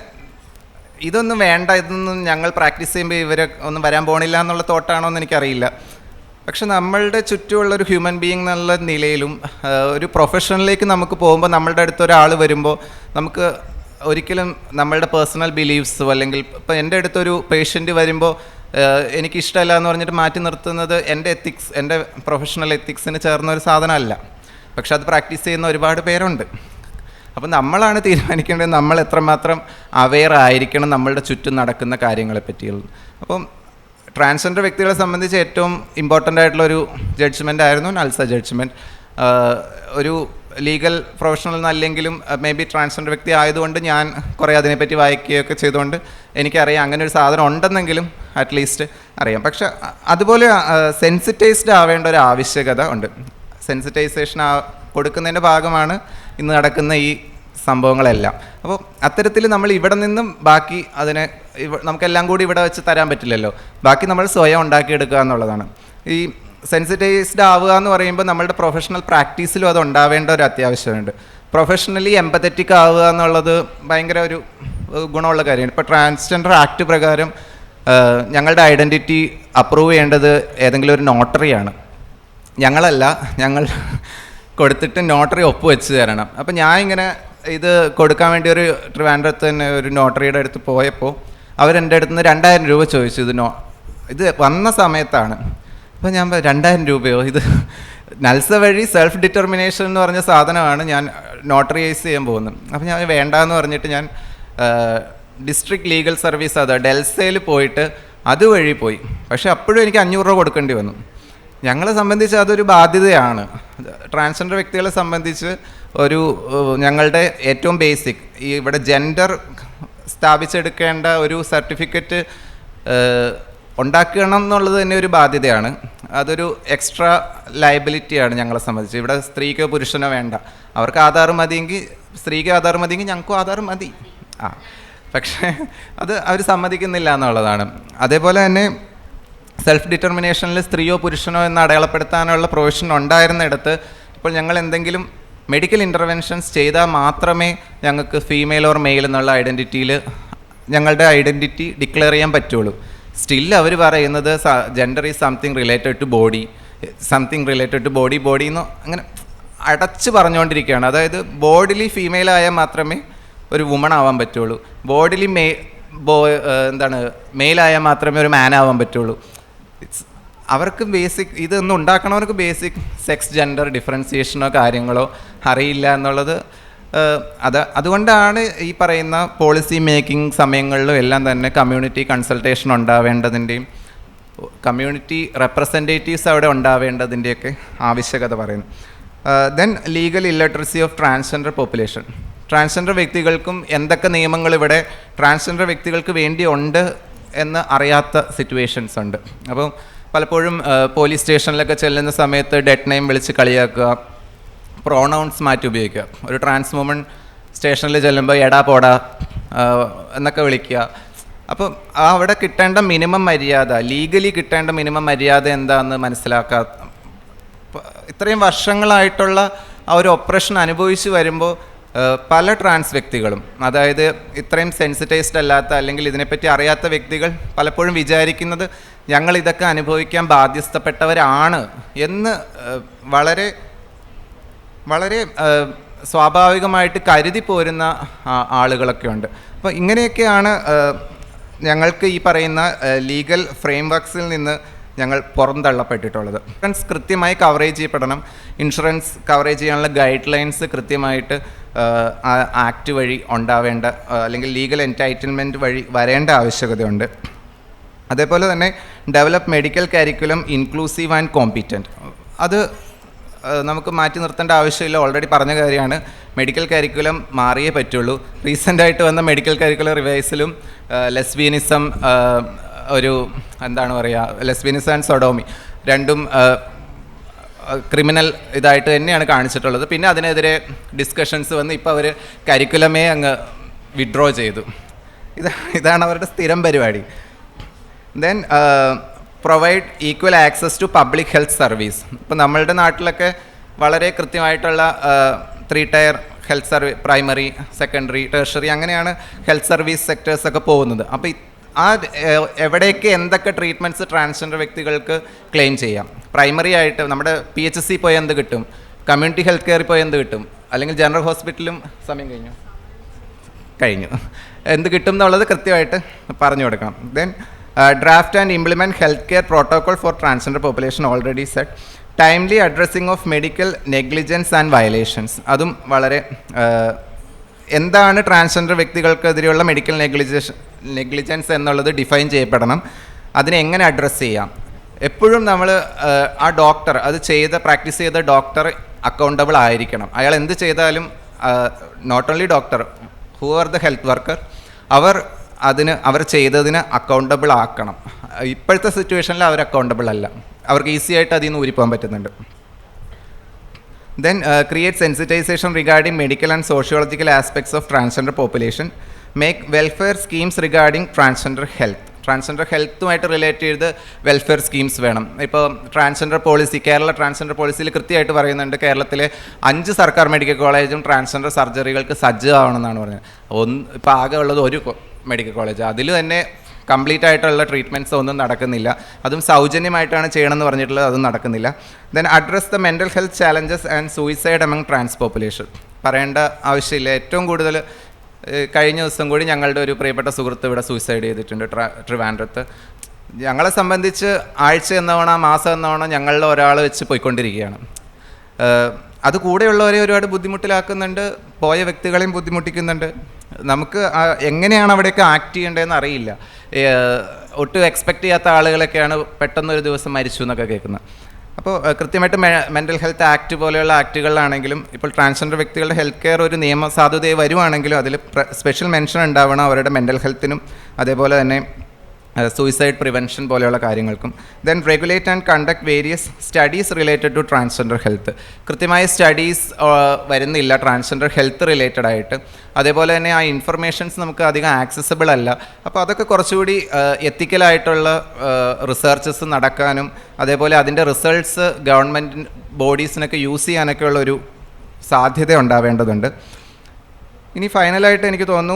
Speaker 1: ഇതൊന്നും വേണ്ട, ഇതൊന്നും ഞങ്ങൾ പ്രാക്ടീസ് ചെയ്യുമ്പോൾ ഇവർ ഒന്നും വരാൻ പോണില്ല എന്നുള്ള തോട്ടാണോ എന്ന് എനിക്കറിയില്ല. പക്ഷെ നമ്മളുടെ ചുറ്റുമുള്ളൊരു ഹ്യൂമൻ ബീയിങ് എന്നുള്ള നിലയിലും ഒരു പ്രൊഫഷനിലേക്ക് നമുക്ക് പോകുമ്പോൾ നമ്മളുടെ അടുത്ത് ഒരാൾ വരുമ്പോൾ നമുക്ക് ഒരിക്കലും നമ്മളുടെ പേഴ്സണൽ ബിലീഫ്സോ അല്ലെങ്കിൽ ഇപ്പോൾ എൻ്റെ അടുത്തൊരു പേഷ്യൻ്റ് വരുമ്പോൾ എനിക്കിഷ്ടമല്ല എന്ന് പറഞ്ഞിട്ട് മാറ്റി നിർത്തുന്നത് എൻ്റെ എത്തിക്സ്, എൻ്റെ പ്രൊഫഷണൽ എത്തിക്സിന് ചേർന്ന ഒരു സാധനമല്ല. പക്ഷെ അത് പ്രാക്ടീസ് ചെയ്യുന്ന ഒരുപാട് പേരുണ്ട്. അപ്പോൾ നമ്മളാണ് തീരുമാനിക്കേണ്ടത് നമ്മൾ എത്രമാത്രം അവെയർ ആയിരിക്കണം നമ്മളുടെ ചുറ്റും നടക്കുന്ന കാര്യങ്ങളെ പറ്റിയുള്ളത്. അപ്പം ട്രാൻസ്ജെൻഡർ വ്യക്തികളെ സംബന്ധിച്ച് ഏറ്റവും ഇമ്പോർട്ടൻ്റ് ആയിട്ടുള്ളൊരു ജഡ്ജ്മെൻ്റ് ആയിരുന്നു നൽസ ജഡ്ജ്മെൻറ്റ്. ഒരു ലീഗൽ പ്രൊഫഷണൽ എന്നല്ലെങ്കിലും മേ ബി ട്രാൻസ്ജെൻഡർ വ്യക്തി ആയതുകൊണ്ട് ഞാൻ കുറേ അതിനെപ്പറ്റി വായിക്കുകയൊക്കെ ചെയ്തുകൊണ്ട് എനിക്കറിയാം അങ്ങനെ ഒരു സാധനം ഉണ്ടെന്നെങ്കിലും അറ്റ്ലീസ്റ്റ് അറിയാം. പക്ഷെ അതുപോലെ സെൻസിറ്റൈസ്ഡ് ആവേണ്ട ഒരു ആവശ്യകത ഉണ്ട്. സെൻസിറ്റൈസേഷൻ കൊടുക്കുന്നതിൻ്റെ ഭാഗമാണ് ഇന്ന് നടക്കുന്ന ഈ സംഭവങ്ങളെല്ലാം. അപ്പോൾ അത്തരത്തിൽ നമ്മൾ ഇവിടെ നിന്നും ബാക്കി അതിനെ നമുക്കെല്ലാം കൂടി ഇവിടെ വെച്ച് തരാൻ പറ്റില്ലല്ലോ, ബാക്കി നമ്മൾ സ്വയം ഉണ്ടാക്കിയെടുക്കുക എന്നുള്ളതാണ്. ഈ സെൻസിറ്റൈസ്ഡ് ആവുക എന്ന് പറയുമ്പോൾ നമ്മളുടെ പ്രൊഫഷണൽ പ്രാക്ടീസിലും അത് ഉണ്ടാവേണ്ട ഒരു അത്യാവശ്യമുണ്ട്. പ്രൊഫഷണലി എമ്പത്തറ്റിക് ആവുക എന്നുള്ളത് ഭയങ്കര ഒരു ഗുണമുള്ള കാര്യമാണ്. ഇപ്പോൾ ട്രാൻസ്ജെൻഡർ ആക്ട് പ്രകാരം ഞങ്ങളുടെ ഐഡൻറ്റിറ്റി അപ്രൂവ് ചെയ്യേണ്ടത് ഏതെങ്കിലും ഒരു നോട്ടറിയാണ്, ഞങ്ങളല്ല. ഞങ്ങൾ കൊടുത്തിട്ട് നോട്ടറി ഒപ്പുവെച്ച് തരണം. അപ്പം ഞാൻ ഇങ്ങനെ ഇത് കൊടുക്കാൻ വേണ്ടി ഒരു ട്രിവാൻഡ്രത്ത് തന്നെ ഒരു നോട്ടറിയുടെ അടുത്ത് പോയപ്പോൾ അവരെൻ്റെ അടുത്ത് നിന്ന് 2000 രൂപ ചോദിച്ചു. ഇത് വന്ന സമയത്താണ്. അപ്പോൾ ഞാൻ 2000 രൂപയോ, ഇത് നൽസ വഴി സെൽഫ് ഡിറ്റർമിനേഷൻ എന്ന് പറഞ്ഞ സാധനമാണ് ഞാൻ നോട്ടറിയൈസ് ചെയ്യാൻ പോകുന്നത്. അപ്പോൾ ഞാൻ വേണ്ടാന്ന് പറഞ്ഞിട്ട് ഞാൻ ഡിസ്ട്രിക്ട് ലീഗൽ സർവീസ് ഡെൽസയിൽ പോയിട്ട് അതുവഴി പോയി. പക്ഷേ അപ്പോഴും എനിക്ക് 500 രൂപ കൊടുക്കേണ്ടി വന്നു. ഞങ്ങളെ സംബന്ധിച്ച് അതൊരു ബാധ്യതയാണ്. ട്രാൻസ്ജെൻഡർ വ്യക്തികളെ സംബന്ധിച്ച് ഒരു ഞങ്ങളുടെ ഏറ്റവും ബേസിക് ഈ ഇവിടെ ജെൻഡർ സ്ഥാപിച്ചെടുക്കേണ്ട ഒരു സർട്ടിഫിക്കറ്റ് ഉണ്ടാക്കണം എന്നുള്ളത് തന്നെ ഒരു ബാധ്യതയാണ്. അതൊരു എക്സ്ട്രാ ലയബിലിറ്റിയാണ് ഞങ്ങളെ സംബന്ധിച്ച്. ഇവിടെ സ്ത്രീക്കോ പുരുഷനോ വേണ്ട, അവർക്ക് ആധാർ മതിയെങ്കിൽ, സ്ത്രീക്ക് ആധാർ മതിയെങ്കിൽ ഞങ്ങൾക്കും ആധാർ മതി. പക്ഷേ അത് അവർ സമ്മതിക്കുന്നില്ല എന്നുള്ളതാണ്. അതേപോലെ തന്നെ സെൽഫ് ഡിറ്റർമിനേഷനിൽ സ്ത്രീയോ പുരുഷനോ എന്ന് അടയാളപ്പെടുത്താനുള്ള പ്രൊവിഷൻ ഉണ്ടായിരുന്നിടത്ത് ഇപ്പോൾ ഞങ്ങൾ എന്തെങ്കിലും മെഡിക്കൽ ഇൻ്റർവെൻഷൻസ് ചെയ്താൽ മാത്രമേ ഞങ്ങൾക്ക് ഫീമെയിൽ ഓർ മെയിൽ എന്നുള്ള ഐഡൻറ്റിറ്റിയിൽ ഞങ്ങളുടെ ഐഡൻറ്റിറ്റി ഡിക്ലെയർ ചെയ്യാൻ പറ്റുള്ളൂ. സ്റ്റിൽ അവർ പറയുന്നത് gender is something related to body, something related to body എന്ന് അങ്ങനെ അടച്ച് പറഞ്ഞുകൊണ്ടിരിക്കുകയാണ്. അതായത് ബോഡിലി ഫീമെയിൽ ആയാൽ മാത്രമേ ഒരു വുമൺ ആവാൻ പറ്റുള്ളൂ, ബോഡിലി മെയിലായാൽ മാത്രമേ ഒരു മാൻ ആവാൻ പറ്റുള്ളൂ. അവർക്ക് ബേസിക് ഇതൊന്നും ഉണ്ടാക്കണവർക്ക് ബേസിക് സെക്സ് ജെൻഡർ ഡിഫറൻസിയേഷനോ കാര്യങ്ങളോ അറിയില്ല എന്നുള്ളത്. അതുകൊണ്ടാണ് ഈ പറയുന്ന പോളിസി മേക്കിംഗ് സമയങ്ങളിലും എല്ലാം തന്നെ കമ്മ്യൂണിറ്റി കൺസൾട്ടേഷൻ ഉണ്ടാവേണ്ടതിൻ്റെയും കമ്മ്യൂണിറ്റി റെപ്രസെൻറ്റേറ്റീവ്സ് അവിടെ ഉണ്ടാവേണ്ടതിൻ്റെയൊക്കെ ആവശ്യകത പറയുന്നു. Then legal illiteracy of transgender population. Transgender വ്യക്തികൾക്കും എന്തൊക്കെ നിയമങ്ങൾ ഇവിടെ ട്രാൻസ്ജെൻഡർ വ്യക്തികൾക്ക് വേണ്ടി ഉണ്ട് എന്ന് അറിയാത്ത സിറ്റുവേഷൻസ് ഉണ്ട്. അപ്പം പലപ്പോഴും പോലീസ് സ്റ്റേഷനിലൊക്കെ ചെല്ലുന്ന സമയത്ത് ഡെഡ് നെയിം വിളിച്ച് കളിയാക്കുക, പ്രോണൗൺസ് മാറ്റി ഉപയോഗിക്കുക. ഒരു ട്രാൻസ് വുമൺ സ്റ്റേഷനിൽ ചെല്ലുമ്പോൾ എടാ പോടാ എന്നൊക്കെ വിളിക്കുക. അപ്പം അവിടെ കിട്ടേണ്ട മിനിമം മര്യാദ, ലീഗലി കിട്ടേണ്ട മിനിമം മര്യാദ എന്താണെന്ന് മനസ്സിലാക്കാത്ത, ഇത്രയും വർഷങ്ങളായിട്ടുള്ള ആ ഒരു ഒപ്രഷൻ അനുഭവിച്ച് വരുമ്പോൾ പല ട്രാൻസ് വ്യക്തികളും, അതായത് ഇത്രയും സെൻസിറ്റൈസ്ഡ് അല്ലാത്ത അല്ലെങ്കിൽ ഇതിനെപ്പറ്റി അറിയാത്ത വ്യക്തികൾ പലപ്പോഴും വിചാരിക്കുന്നത് ഞങ്ങൾ ഇതൊക്കെ അനുഭവിക്കാൻ ബാധ്യസ്ഥപ്പെട്ടവരാണ് എന്ന് വളരെ വളരെ സ്വാഭാവികമായിട്ട് കരുതി പോരുന്ന ആളുകളൊക്കെ ഉണ്ട്. അപ്പോൾ ഇങ്ങനെയൊക്കെയാണ് ഞങ്ങൾക്ക് ഈ പറയുന്ന ലീഗൽ ഫ്രെയിം വർക്ക്സിൽ നിന്ന് ഞങ്ങൾ പുറന്തള്ളപ്പെട്ടിട്ടുള്ളത്. ഇൻഷുറൻസ് കൃത്യമായി കവറേജ് ചെയ്യപ്പെടണം. ഇൻഷുറൻസ് കവറേജ് ചെയ്യാനുള്ള ഗൈഡ് ലൈൻസ് കൃത്യമായിട്ട് ആക്ട് വഴി ഉണ്ടാവേണ്ട അല്ലെങ്കിൽ ലീഗൽ എൻറ്റൈറ്റിൽമെൻറ്റ് വഴി വരേണ്ട ആവശ്യകതയുണ്ട്. അതേപോലെ തന്നെ develop medical curriculum inclusive and competent. അത് നമുക്ക് മാറ്റി നിർത്തേണ്ട ആവശ്യമില്ല, ഓൾറെഡി പറഞ്ഞ കാര്യമാണ്. മെഡിക്കൽ കരിക്കുലം മാറിയേ പറ്റുള്ളൂ. റീസെൻ്റായിട്ട് വന്ന മെഡിക്കൽ കരിക്കുലം റിവൈസിലും ലെസ്ബിയനിസം ഒരു എന്താണ് പറയുക, ലെസ്ബിയനിസം ആൻഡ് സൊഡോമി രണ്ടും ക്രിമിനൽ ഇതായിട്ട് തന്നെയാണ് കാണിച്ചിട്ടുള്ളത്. പിന്നെ അതിനെതിരെ ഡിസ്കഷൻസ് വന്ന് ഇപ്പോൾ അവർ കരിക്കുലമേ അങ്ങ് വിഡ്രോ ചെയ്തു. ഇതാണ് അവരുടെ സ്ഥിരം പരിപാടി. Then provide equal access to public health service. ഇപ്പോൾ നമ്മളുടെ നാട്ടിലൊക്കെ വളരെ കൃത്യമായിട്ടുള്ള 3 tier health service, primary, secondary, tertiary, അങ്ങനെയാണ് ഹെൽത്ത് സർവീസ് സെക്ടേഴ്സൊക്കെ പോകുന്നത്. അപ്പോൾ എവിടേക്ക് എന്തൊക്കെ ട്രീറ്റ്മെൻറ്റ്സ് ട്രാൻസ്ജെൻഡർ വ്യക്തികൾക്ക് ക്ലെയിം ചെയ്യാം. പ്രൈമറി ആയിട്ട് നമ്മുടെ PHC പോയി എന്ത് കിട്ടും, കമ്മ്യൂണിറ്റി ഹെൽത്ത് കെയറിൽ പോയി എന്ത് കിട്ടും, അല്ലെങ്കിൽ ജനറൽ ഹോസ്പിറ്റലും സമയം കഴിഞ്ഞു എന്ത് കിട്ടും എന്നുള്ളത് കൃത്യമായിട്ട് പറഞ്ഞു കൊടുക്കണം. Then draft and implement health care protocol for transgender population already set. Timely addressing of medical negligence and violations, അതും വളരെ എന്താണ് ട്രാൻസ്ജെൻഡർ വ്യക്തികൾക്കെതിരെയുള്ള മെഡിക്കൽ നെഗ്ലിജൻസ് എന്നുള്ളത് ഡിഫൈൻ ചെയ്യപ്പെടണം. അതിനെ എങ്ങനെ അഡ്രസ്സ് ചെയ്യാം. എപ്പോഴും നമ്മൾ ആ ഡോക്ടർ, അത് പ്രാക്ടീസ് ചെയ്ത ഡോക്ടർ അക്കൗണ്ടബിൾ ആയിരിക്കണം. അയാൾ എന്ത് ചെയ്താലും not only doctor, who are the health worker, അവർ ചെയ്തതിന് അക്കൗണ്ടബിൾ ആക്കണം. ഇപ്പോഴത്തെ സിറ്റുവേഷനിൽ അവർ അക്കൗണ്ടബിൾ അല്ല, അവർക്ക് ഈസി ആയിട്ട് അതിൽ നിന്ന് ഊരിപ്പോകാൻ പറ്റുന്നുണ്ട്. Then create sensitization regarding medical and sociological aspects of transgender population. Make welfare schemes regarding transgender health. Transgender ഹെൽത്തുമായിട്ട് റിലേറ്റ് ചെയ്ത് വെൽഫെയർ സ്കീംസ് വേണം. ഇപ്പോൾ ട്രാൻസ്ജെൻഡർ പോളിസി, കേരള ട്രാൻസ്ജെൻഡർ പോളിസിയിൽ കൃത്യമായിട്ട് പറയുന്നുണ്ട് കേരളത്തിലെ 5 സർക്കാർ മെഡിക്കൽ കോളേജും ട്രാൻസ്ജെൻഡർ സർജറികൾക്ക് സജ്ജമാവണമെന്നാണ് പറഞ്ഞത്. ഇപ്പോൾ ആകെ ഉള്ളത് ഒരു മെഡിക്കൽ കോളേജ്, അതിൽ തന്നെ കംപ്ലീറ്റ് ആയിട്ടുള്ള ട്രീറ്റ്മെൻറ്റ്സ് ഒന്നും നടക്കുന്നില്ല. അതും സൗജന്യമായിട്ടാണ് ചെയ്യണമെന്ന് പറഞ്ഞിട്ടുള്ളത്, അതും നടക്കുന്നില്ല. Then address the mental health challenges and suicide among trans population. പറയേണ്ട ആവശ്യമില്ല. ഏറ്റവും കൂടുതൽ കഴിഞ്ഞ ദിവസം കൂടി ഞങ്ങളുടെ ഒരു പ്രിയപ്പെട്ട സുഹൃത്ത് ഇവിടെ സൂയിസൈഡ് ചെയ്തിട്ടുണ്ട് ട്രിവാൻഡ്രത്ത്. ഞങ്ങളെ സംബന്ധിച്ച് ആഴ്ച എന്നവണ മാസം എന്നവണ ഞങ്ങളിൽ ഒരാൾ വെച്ച് പോയിക്കൊണ്ടിരിക്കുകയാണ്. അത് കൂടെയുള്ളവരെ ഒരുപാട് ബുദ്ധിമുട്ടിലാക്കുന്നുണ്ട്, പോയ വ്യക്തികളെയും ബുദ്ധിമുട്ടിക്കുന്നുണ്ട്. നമുക്ക് എങ്ങനെയാണ് അവിടെയൊക്കെ ആക്ട് ചെയ്യേണ്ടതെന്ന് അറിയില്ല. ഒട്ടും എക്സ്പെക്റ്റ് ചെയ്യാത്ത ആളുകളൊക്കെയാണ് പെട്ടെന്നൊരു ദിവസം മരിച്ചു എന്നൊക്കെ കേൾക്കുന്നത്. അപ്പോൾ കൃത്യമായിട്ട് മെൻ്റൽ ഹെൽത്ത് ആക്ട് പോലെയുള്ള ആക്റ്റുകളിലാണെങ്കിലും ഇപ്പോൾ ട്രാൻസ്ജെൻഡർ വ്യക്തികളുടെ ഹെൽത്ത് കെയർ ഒരു നിയമ സാധുതയെ വരുവാണെങ്കിലും അതിൽ സ്പെഷ്യൽ മെൻഷൻ ഉണ്ടാവണം അവരുടെ മെൻ്റൽ ഹെൽത്തിനും അതേപോലെ തന്നെ സൂയിസൈഡ് പ്രിവെൻഷൻ പോലെയുള്ള കാര്യങ്ങൾക്കും. Then regulate and conduct various studies related to transgender health. കൃത്യമായ സ്റ്റഡീസ് വരുന്നില്ല ട്രാൻസ്ജെൻഡർ ഹെൽത്ത് റിലേറ്റഡ് ആയിട്ട്. അതേപോലെ തന്നെ ആ ഇൻഫർമേഷൻസ് നമുക്ക് അധികം ആക്സസിബിൾ അല്ല. അപ്പോൾ അതൊക്കെ കുറച്ചുകൂടി എത്തിക്കലായിട്ടുള്ള റിസർച്ചസ് നടക്കാനും അതേപോലെ അതിൻ്റെ റിസൾട്ട്സ് ഗവൺമെൻറ് ബോഡീസിനൊക്കെ യൂസ് ചെയ്യാനൊക്കെ ഉള്ളൊരു സാധ്യത ഉണ്ടാവേണ്ടതുണ്ട്. ഇനി ഫൈനലായിട്ട് എനിക്ക് തോന്നുന്നു,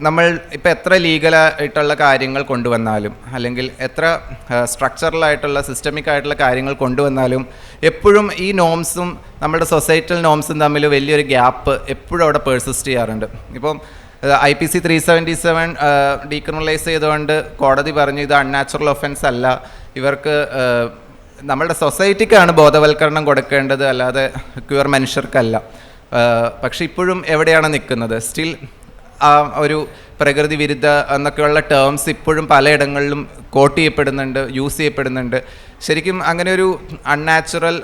Speaker 1: നമ്മൾ ഇപ്പോൾ എത്ര ലീഗലായിട്ടുള്ള കാര്യങ്ങൾ കൊണ്ടുവന്നാലും അല്ലെങ്കിൽ എത്ര സ്ട്രക്ചറലായിട്ടുള്ള സിസ്റ്റമിക് ആയിട്ടുള്ള കാര്യങ്ങൾ കൊണ്ടുവന്നാലും എപ്പോഴും ഈ നോംസും നമ്മുടെ സൊസൈറ്റൽ നോംസും തമ്മിൽ വലിയൊരു ഗ്യാപ്പ് എപ്പോഴും അവിടെ പേഴ്സിസ്റ്റ് ചെയ്യാറുണ്ട്. ഇപ്പം IPC 377 ഡീക്രിമിനലൈസ് ചെയ്തുകൊണ്ട് കോടതി പറഞ്ഞു ഇത് അൺനാച്ചുറൽ ഒഫൻസ് അല്ല, ഇവർക്ക് നമ്മളുടെ സൊസൈറ്റിക്കാണ് ബോധവൽക്കരണം കൊടുക്കേണ്ടത്, അല്ലാതെ ക്യൂർ മനുഷ്യർക്കല്ല. പക്ഷെ ഇപ്പോഴും എവിടെയാണ് നിൽക്കുന്നത്? സ്റ്റിൽ ആ ഒരു പ്രകൃതി വിരുദ്ധ എന്നൊക്കെയുള്ള ടേംസ് ഇപ്പോഴും പലയിടങ്ങളിലും കോട്ട് ചെയ്യപ്പെടുന്നുണ്ട്, യൂസ് ചെയ്യപ്പെടുന്നുണ്ട്. ശരിക്കും അങ്ങനെ ഒരു അൺനാച്ചുറൽ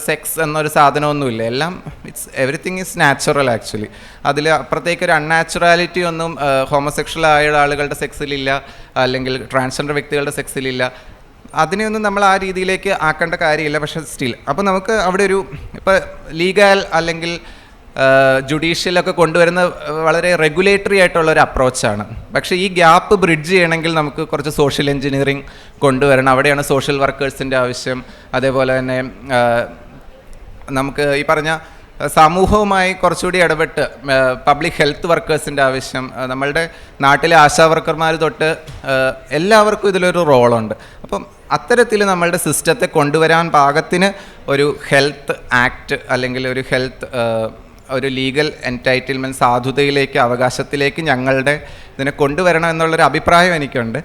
Speaker 1: സെക്സ് എന്നൊരു സാധനമൊന്നുമില്ല. എല്ലാം എവറിത്തിങ് ഈസ് നാച്ചുറൽ ആക്ച്വലി. അതിൽ അപ്പുറത്തേക്ക് ഒരു അൺനാച്ചുറാലിറ്റി ഒന്നും ഹോമോസെക്ഷൽ ആയ ആളുകളുടെ സെക്സിലില്ല, അല്ലെങ്കിൽ ട്രാൻസ്ജെൻഡർ വ്യക്തികളുടെ സെക്സിലില്ല. അതിനെയൊന്നും നമ്മൾ ആ രീതിയിലേക്ക് ആക്കേണ്ട കാര്യമില്ല. പക്ഷെ സ്റ്റിൽ അപ്പോൾ നമുക്ക് അവിടെ ഒരു ഇപ്പോൾ ലീഗൽ അല്ലെങ്കിൽ ജുഡീഷ്യലൊക്കെ കൊണ്ടുവരുന്ന വളരെ റെഗുലേറ്ററി ആയിട്ടുള്ളൊരു അപ്രോച്ചാണ്. പക്ഷേ ഈ ഗ്യാപ്പ് ബ്രിഡ്ജ് ചെയ്യണമെങ്കിൽ നമുക്ക് കുറച്ച് സോഷ്യൽ എൻജിനീയറിങ് കൊണ്ടുവരണം. അവിടെയാണ് സോഷ്യൽ വർക്കേഴ്സിൻ്റെ ആവശ്യം. അതേപോലെ തന്നെ നമുക്ക് ഈ പറഞ്ഞ സമൂഹവുമായി കുറച്ചുകൂടി ഇടപെട്ട് പബ്ലിക് ഹെൽത്ത് വർക്കേഴ്സിൻ്റെ ആവശ്യം. നമ്മളുടെ നാട്ടിലെ ആശാ വർക്കർമാർ തൊട്ട് എല്ലാവർക്കും ഇതിലൊരു റോളുണ്ട്. അപ്പം അത്തരത്തിൽ നമ്മളുടെ സിസ്റ്റത്തെ കൊണ്ടുവരാൻ പാകത്തിന് ഒരു ഹെൽത്ത് ആക്ട് അല്ലെങ്കിൽ ഒരു ഹെൽത്ത് ഒരു ലീഗൽ എൻറ്റൈറ്റിൽമെൻറ്റ് സാധുതയിലേക്ക്, അവകാശത്തിലേക്ക് ഞങ്ങളുടെ ഇതിനെ കൊണ്ടുവരണം എന്നുള്ളൊരു അഭിപ്രായം എനിക്കുണ്ട്.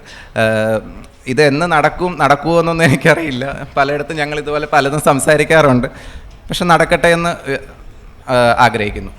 Speaker 1: ഇത് എന്ന് നടക്കുമോ എന്നൊന്നും എനിക്കറിയില്ല. പലയിടത്തും ഞങ്ങൾ ഇതുപോലെ പലതും സംസാരിക്കാറുണ്ട്. പക്ഷെ നടക്കട്ടെ എന്ന് ആഗ്രഹിക്കുന്നു.